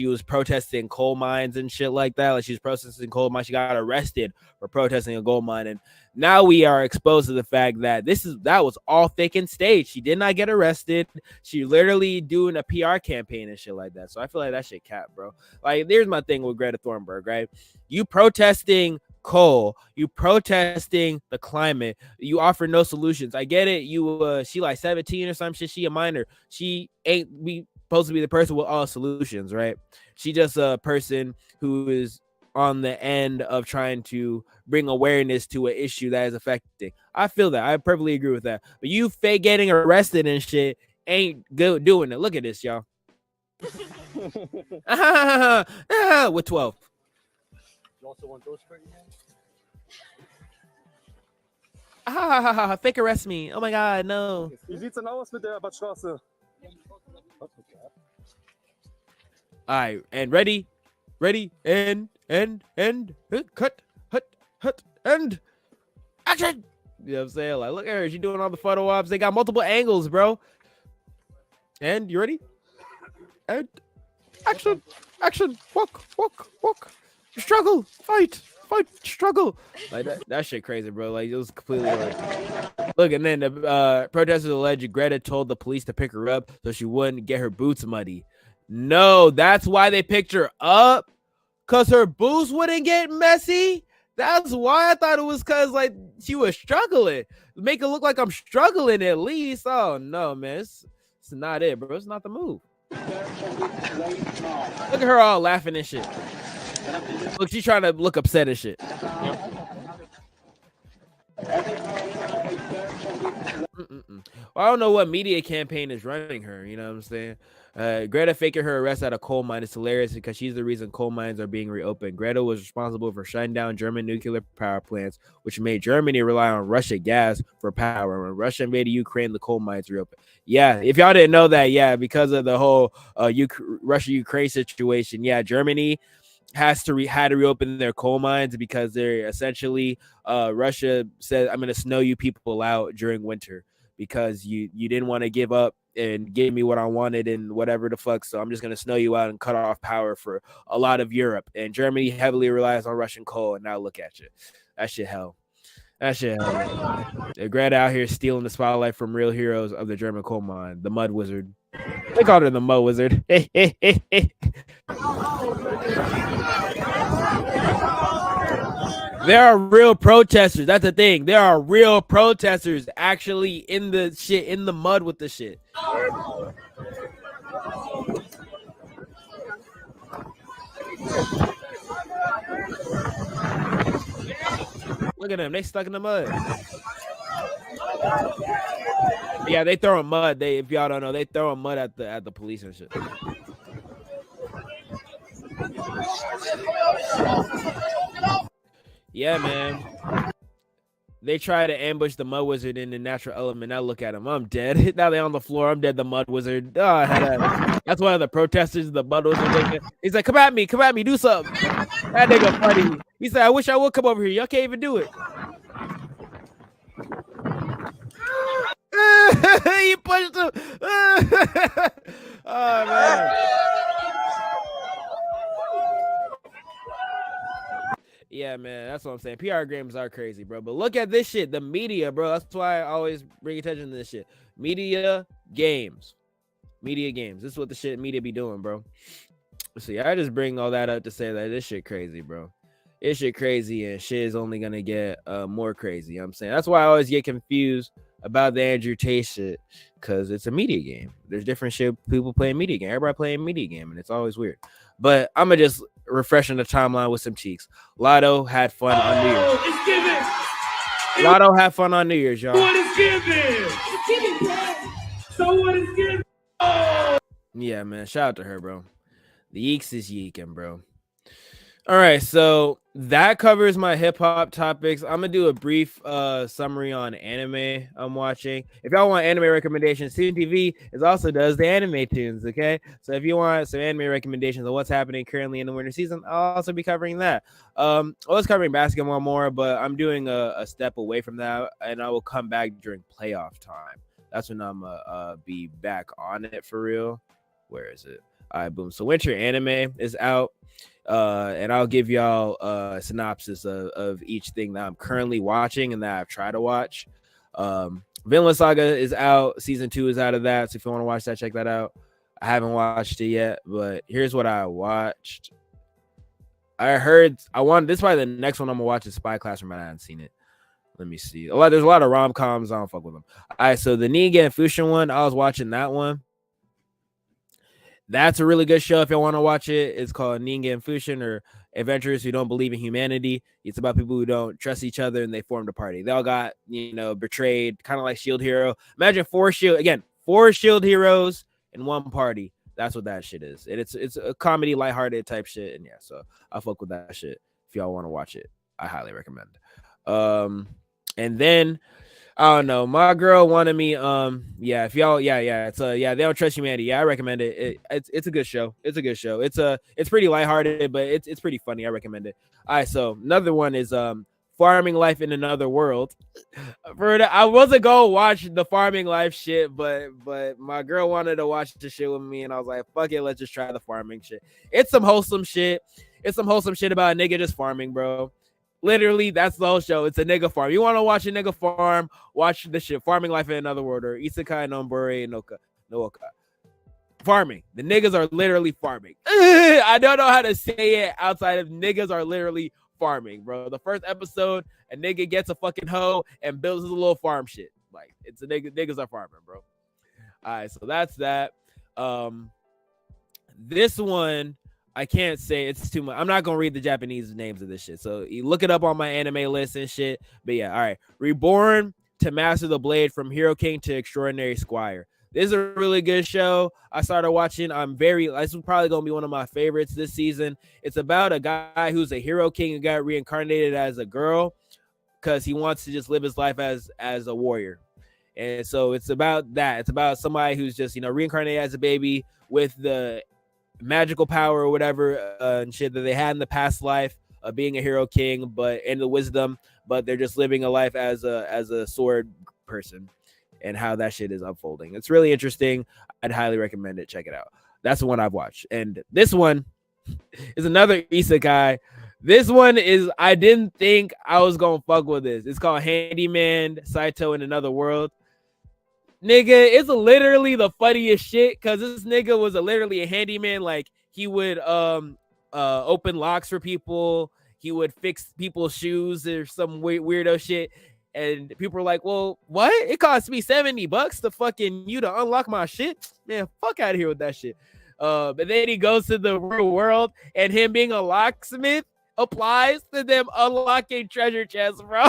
S1: was protesting coal mines and shit like that. Like she was protesting coal mines. She got arrested for protesting a gold mine. And now we are exposed to the fact that that was all fake and staged. She did not get arrested. She literally doing a PR campaign and shit like that. So I feel like that shit cap, bro. Like there's my thing with Greta Thunberg, right? You protesting coal, you protesting the climate, you offer no solutions. I get it. She like 17 or some shit. She a minor. She ain't supposed to be the person with all solutions, right? She just a person who is on the end of trying to bring awareness to an issue that is affecting. I feel that. I perfectly agree with that. But you fake getting arrested and shit ain't good doing it. Look at this, y'all. With 12.
S20: You also want those for you?
S1: Fake arrest me. Oh my god, no.
S20: Wie sieht's denn aus mit der Badstraße?
S1: All right, and ready, and cut, and action. You know what I'm saying? Like, look at her. She's doing all the photo ops. They got multiple angles, bro. And you ready? And action, walk. Struggle, fight, struggle. Like that shit crazy, bro. Like it was completely like, look, and then the protesters alleged Greta told the police to pick her up so she wouldn't get her boots muddy. No, that's why they picked her up, cause her boots wouldn't get messy. That's why. I thought it was cause like she was struggling. Make it look like I'm struggling at least. Oh no, man, it's not it, bro. It's not the move. Look at her all laughing and shit. Look, she's trying to look upset and shit. Well, I don't know what media campaign is running her. You know what I'm saying? Greta faking her arrest at a coal mine is hilarious because she's the reason coal mines are being reopened. Greta was responsible for shutting down German nuclear power plants, which made Germany rely on Russian gas for power. When Russia invaded Ukraine, the coal mines reopened. Yeah, if y'all didn't know that, yeah, because of the whole Russia-Ukraine situation, yeah, Germany had to reopen their coal mines because they're essentially Russia said, I'm going to snow you people out during winter because you didn't want to give up and give me what I wanted and whatever the fuck. So I'm just going to snow you out and cut off power for a lot of Europe. And Germany heavily relies on Russian coal. And now look at you. That shit hell. That shit hell. Greta out here stealing the spotlight from real heroes of the German coal mine, the Mud Wizard. They called her the Mud Wizard. There are real protesters. That's the thing. There are real protesters actually in the shit, in the mud with the shit. Look at them. They stuck in the mud. Yeah, they throwing mud. If y'all don't know, they throwing mud at the police and shit. Yeah, man. They try to ambush the Mud Wizard in the natural element. Now look at him. I'm dead. Now they're on the floor. I'm dead. The Mud Wizard. Oh, that's one of the protesters. The Mud Wizard. He's like, come at me. Do something. That nigga funny. He said, I wish I would come over here. Y'all can't even do it. He pushed him. Oh, man. Yeah, man, that's what I'm saying. PR games are crazy, bro. But look at this shit. The media, bro. That's why I always bring attention to this shit. Media games. Media games. This is what the shit media be doing, bro. See, I just bring all that up to say that this shit crazy, bro. This shit crazy, and shit is only gonna get more crazy. You know what I'm saying? That's why I always get confused about the Andrew Tate shit, because it's a media game. There's different shit people playing media game. Everybody playing media game, and it's always weird. But I'm gonna just refreshing the timeline with some cheeks. Lotto had fun on New Year's.
S9: It's giving.
S1: Lotto had fun on New Year's, y'all.
S9: What is giving? It's giving, bro. So what is giving? Oh.
S1: Yeah, man. Shout out to her, bro. The Yeeks is yeeking, bro. All right, so that covers my hip hop topics. I'm gonna do a brief summary on anime I'm watching. If y'all want anime recommendations, Toon TV also does the anime tunes. Okay, so if you want some anime recommendations on what's happening currently in the winter season, I'll also be covering that. I was covering basketball more, but I'm doing a step away from that, and I will come back during playoff time. That's when I'm be back on it for real. Where is it? All right, boom. So winter anime is out. And I'll give y'all a synopsis of each thing that I'm currently watching and that I've tried to watch. Vinland Saga is out. Season 2 is out of that. So if you want to watch that, check that out. I haven't watched it yet, but here's what I watched. This is probably the next one I'm gonna watch is Spy Classroom, but I haven't seen it. Let me see. There's a lot of rom-coms. I don't fuck with them. All right, so the Ningen Fushin one, I was watching that one. That's a really good show if you want to watch it. It's called Ningen Fushin, or Adventurers Who Don't Believe in Humanity. It's about people who don't trust each other and they formed a party. They all got, betrayed, kind of like Shield Hero. Imagine four Shield Heroes in one party. That's what that shit is. And it's a comedy, lighthearted type shit. And yeah, so I fuck with that shit. If y'all want to watch it, I highly recommend. And then I don't know. My girl wanted me. If y'all, it's they don't trust humanity. Yeah, I recommend it. It's a good show. It's a good show. It's pretty lighthearted, but it's pretty funny. I recommend it. All right, so another one is Farming Life in Another World. I wasn't gonna watch the Farming Life shit, but my girl wanted to watch the shit with me, and I was like, fuck it, let's just try the farming shit. It's some wholesome shit. It's some wholesome shit about a nigga just farming, bro. Literally, that's the whole show. It's a nigga farm. You want to watch a nigga farm? Watch the shit. Farming Life in Another World, or Isekai no Bore no Oka. Farming. The niggas are literally farming. I don't know how to say it outside of niggas are literally farming, bro. The first episode, a nigga gets a fucking hoe and builds a little farm shit. Like, it's a niggas are farming, bro. All right, so that's that. This one, I can't say, it's too much. I'm not gonna read the Japanese names of this shit. So you look it up on my anime list and shit. But yeah, all right. Reborn to Master the Blade, from Hero King to Extraordinary Squire. This is a really good show. I started watching. This is probably gonna be one of my favorites this season. It's about a guy who's a Hero King and got reincarnated as a girl because he wants to just live his life as a warrior. And so it's about that. It's about somebody who's just, reincarnated as a baby with the magical power or whatever and shit that they had in the past life of being a Hero King, but in the wisdom, but they're just living a life as a sword person, and how that shit is unfolding. It's really interesting. I'd highly recommend it. Check it out. That's the one I've watched. And this one is another isekai. This one is, I didn't think I was gonna fuck with this. It's called Handyman Saito in Another World. Nigga, it's literally the funniest shit, because this nigga was literally a handyman. Like, he would open locks for people. He would fix people's shoes or some weirdo shit. And people were like, well, what? It cost me $70 to fucking you to unlock my shit? Man, fuck out of here with that shit. But then he goes to the real world, and him being a locksmith applies to them unlocking treasure chests, bro.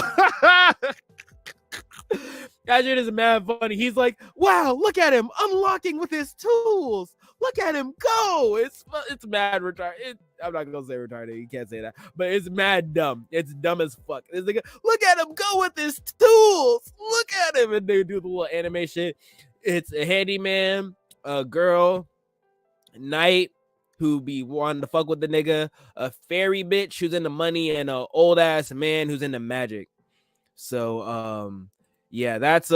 S1: That shit is mad funny. He's like, wow, look at him unlocking with his tools. Look at him go. It's mad retarded. I'm not gonna say retarded. You can't say that, but it's mad dumb. It's dumb as fuck. It's like, look at him go with his tools. Look at him, and they do the little anime shit. It's a handyman, a girl, knight who be wanting to fuck with the nigga, a fairy bitch who's into money, and an old ass man who's into magic. So yeah, that's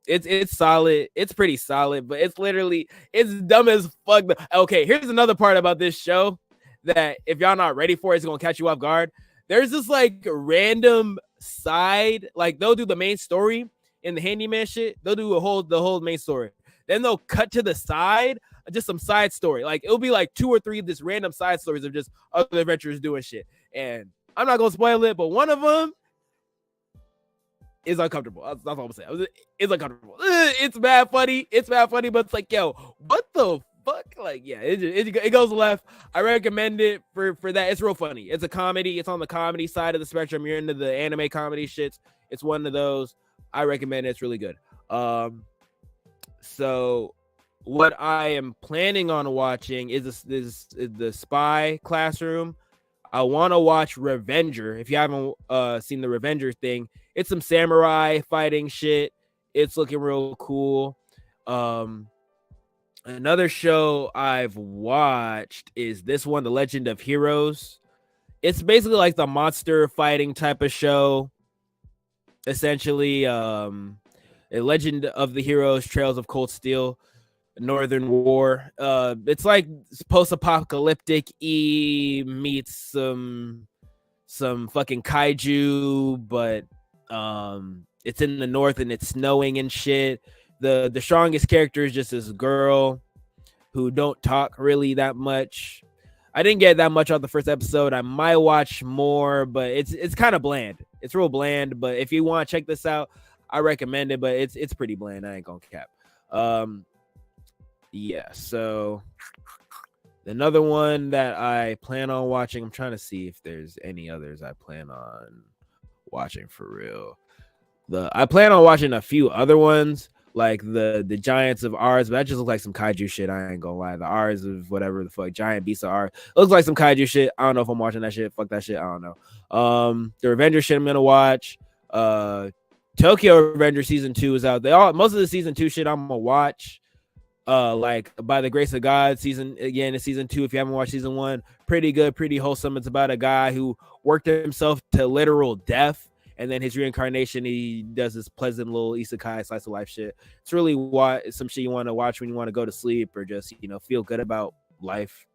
S1: it's solid. It's pretty solid, but it's dumb as fuck. Okay, here's another part about this show that if y'all not ready for it, it's gonna catch you off guard. There's this like random side, like they'll do the main story in the handyman shit. They'll do the whole main story. Then they'll cut to the side, just some side story. Like it'll be like 2 or 3 of this random side stories of just other adventurers doing shit. And I'm not gonna spoil it, but one of them is uncomfortable. That's all I'm gonna say. It's uncomfortable. It's bad funny. It's bad funny, but it's like, yo, what the fuck? Like, yeah, it goes left. I recommend it for that. It's real funny. It's a comedy. It's on the comedy side of the spectrum. You're into the anime comedy shits. It's one of those. I recommend it. It's really good. So what I am planning on watching is the Spy Classroom. I want to watch Revenger. If you haven't seen the Revenger thing, it's some samurai fighting shit. It's looking real cool. Another show I've watched is this one, The Legend of Heroes. It's basically like the monster fighting type of show. Essentially, a Legend of the Heroes, Trails of Cold Steel, Northern War. It's like post-apocalyptic meets some fucking kaiju, but it's in the north and it's snowing and shit. The strongest character is just this girl who don't talk really that much. I didn't get that much on the first episode. I might watch more, but it's kind of bland. It's real bland, but if you want to check this out, I recommend it, but it's pretty bland. I ain't gonna cap. Yeah, so another one that I plan on watching, I'm trying to see if there's any others I plan on watching for real. I plan on watching a few other ones, like the Giants of Ours, but that just looks like some kaiju shit. I ain't gonna lie. The Ours of whatever the fuck, Giant Beasts of Ours. It looks like some kaiju shit. I don't know if I'm watching that shit. Fuck that shit. I don't know. The Revenger shit I'm gonna watch. Tokyo Revenger season 2 is out. Most of the season 2 shit I'm gonna watch. Like By the Grace of God season 2. If you haven't watched season 1, pretty good, pretty wholesome. It's about a guy who worked himself to literal death, and then his reincarnation, he does this pleasant little isekai slice of life shit. It's really some shit you want to watch when you want to go to sleep or just feel good about life.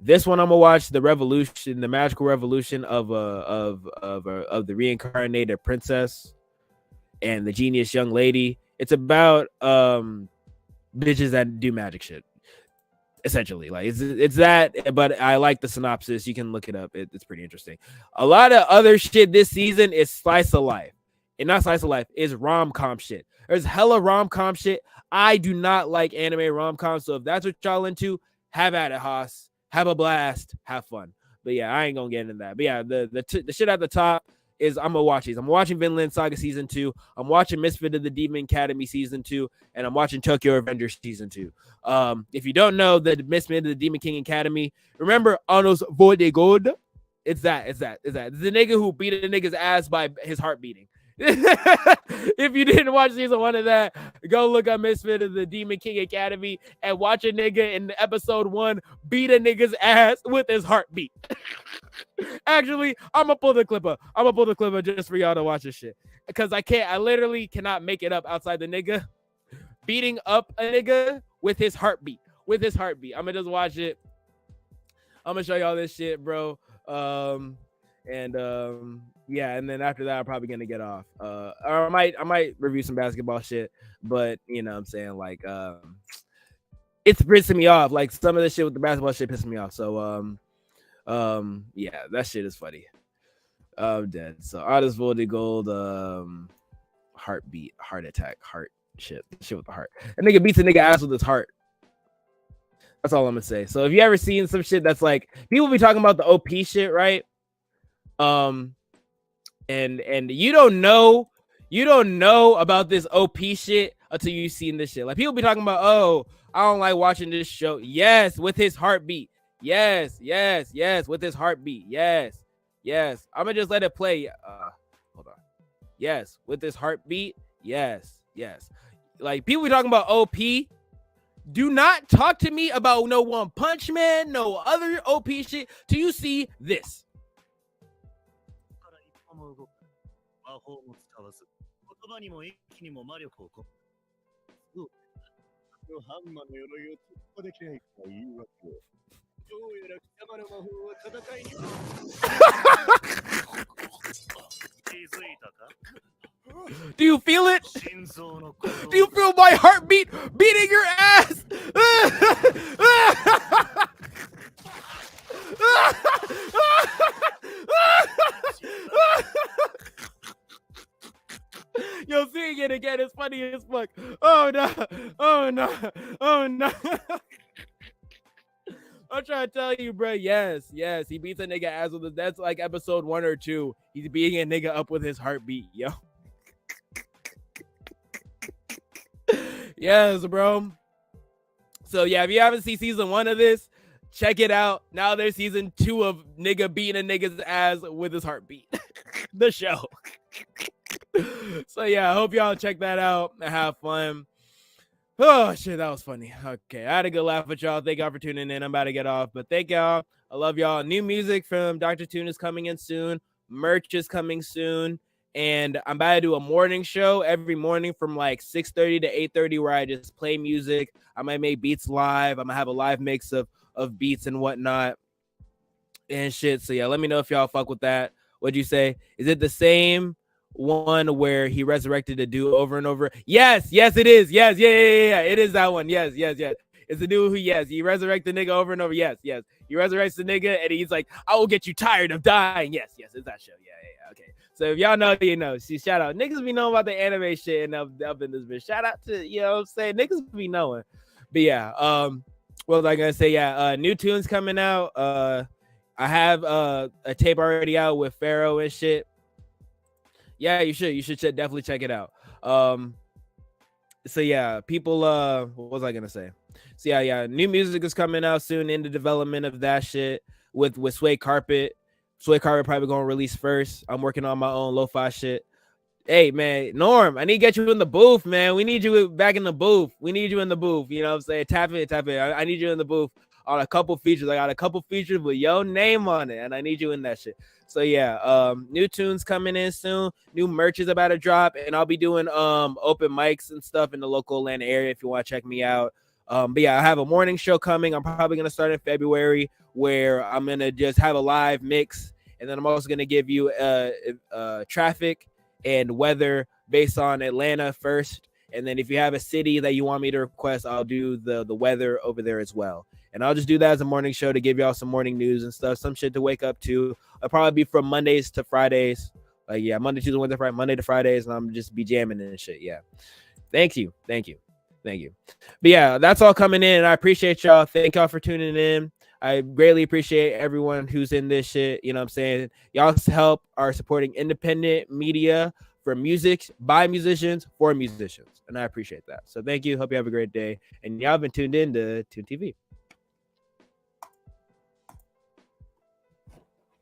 S1: This one I'm gonna watch, the magical revolution of the reincarnated princess and the genius young lady. It's about bitches that do magic shit, essentially. Like it's that, but I like the synopsis. You can look it up. It's pretty interesting. A lot of other shit this season is slice of life, and not slice of life, is rom-com shit. There's hella rom-com shit. I do not like anime rom-com, so if that's what y'all into, have at it, Haas. Have a blast, have fun. But yeah, I ain't gonna get into that. But yeah, the shit at the top is I'm gonna watch these. I'm watching Vinland Saga season 2. I'm watching Misfit of the Demon Academy season 2, and I'm watching Tokyo Revengers season 2. If you don't know the Misfit of the Demon King Academy, remember Anos Vodegod? It's that. It's the nigga who beat a nigga's ass by his heart beating. If you didn't watch season 1 of that, go look up Misfit of the Demon King Academy and watch a nigga in episode 1 beat a nigga's ass with his heartbeat. Actually, I'm gonna pull the clip up. Just for y'all to watch this shit, because I literally cannot make it up outside the nigga beating up a nigga with his heartbeat. I'm gonna just watch it. I'm gonna show y'all this shit, bro. Yeah, and then after that, I'm probably gonna get off. Or I might review some basketball shit, but you know what I'm saying, like it's pissing me off. Like some of the shit with the basketball shit pissing me off. So yeah, that shit is funny. I'm dead. So Artist Voted Gold, heartbeat, heart attack, heart shit with the heart. That nigga beats a nigga ass with his heart. That's all I'm gonna say. So if you ever seen some shit that's like, people be talking about the OP shit, right? And you don't know about this OP shit until you've seen this shit. Like people be talking about, oh, I don't like watching this show. Yes, with his heartbeat. Yes, with his heartbeat. Yes. I'm gonna just let it play. Hold on. Yes, with his heartbeat. Yes. Like people be talking about OP. Do not talk to me about no One Punch Man, no other OP shit till you see this. Do you feel it? Do you feel my heartbeat beating your ass? Yo, seeing it again is funny as fuck. Oh no! Oh no! Oh no! I'm trying to tell you, bro. Yes, he beats a nigga ass with his. That's like episode 1 or 2. He's beating a nigga up with his heartbeat, yo. Yes, bro. So yeah, if you haven't seen season 1 of this, check it out. Now there's season 2 of nigga beating a nigga's ass with his heartbeat. The show. So yeah, I hope y'all check that out and have fun. Oh shit, that was funny. Okay, I had a good laugh with y'all. Thank y'all for tuning in. I'm about to get off, but thank y'all. I love y'all. New music from Dr. Tune is coming in soon. Merch is coming soon. And I'm about to do a morning show every morning from like 6:30 to 8:30 where I just play music. I might make beats live. I'm gonna have a live mix of beats and whatnot and shit. So yeah, let me know if y'all fuck with that. What'd you say? Is it the same one where he resurrected a dude over and over? Yes, it is. Yes, yeah. It is that one. Yes. It's the dude who, he resurrects the nigga over and over. Yes. He resurrects the nigga and he's like, I will get you tired of dying. Yes, it's that show. Yeah. Okay. So if y'all know, you know. See, shout out. Niggas be knowing about the anime shit and up in this bitch. Shout out to, you know what I'm saying? Niggas be knowing. But yeah, what was I gonna say? Yeah, new tunes coming out. I have a tape already out with Pharaoh and shit. Yeah, you should definitely check it out. So yeah, people, what was I gonna say? So yeah, new music is coming out soon in the development of that shit with Sway Carpet. Sway Carpet probably gonna release first. I'm working on my own lo-fi shit. Hey man, Norm, I need to get you in the booth, man. We need you back in the booth. We need you in the booth. You know what I'm saying? Tap it. I need you in the booth on a couple features. I got a couple features with your name on it, and I need you in that shit. So yeah, new tunes coming in soon. New merch is about to drop, and I'll be doing open mics and stuff in the local Atlanta area if you want to check me out. But yeah, I have a morning show coming. I'm probably gonna start in February where I'm gonna just have a live mix, and then I'm also gonna give you traffic and weather based on Atlanta first. And then if you have a city that you want me to request, I'll do the weather over there as well. And I'll just do that as a morning show to give y'all some morning news and stuff, some shit to wake up to. I'll probably be from Mondays to Fridays. Like, yeah, Monday, Tuesday, Wednesday, Friday, Monday to Fridays, and I'm just be jamming and shit. Yeah. Thank you. But yeah, that's all coming in. And I appreciate y'all. Thank y'all for tuning in. I greatly appreciate everyone who's in this shit. You know what I'm saying? Y'all's help are supporting independent media for music, by musicians, for musicians. And I appreciate that. So thank you. Hope you have a great day. And y'all been tuned in to Tune TV.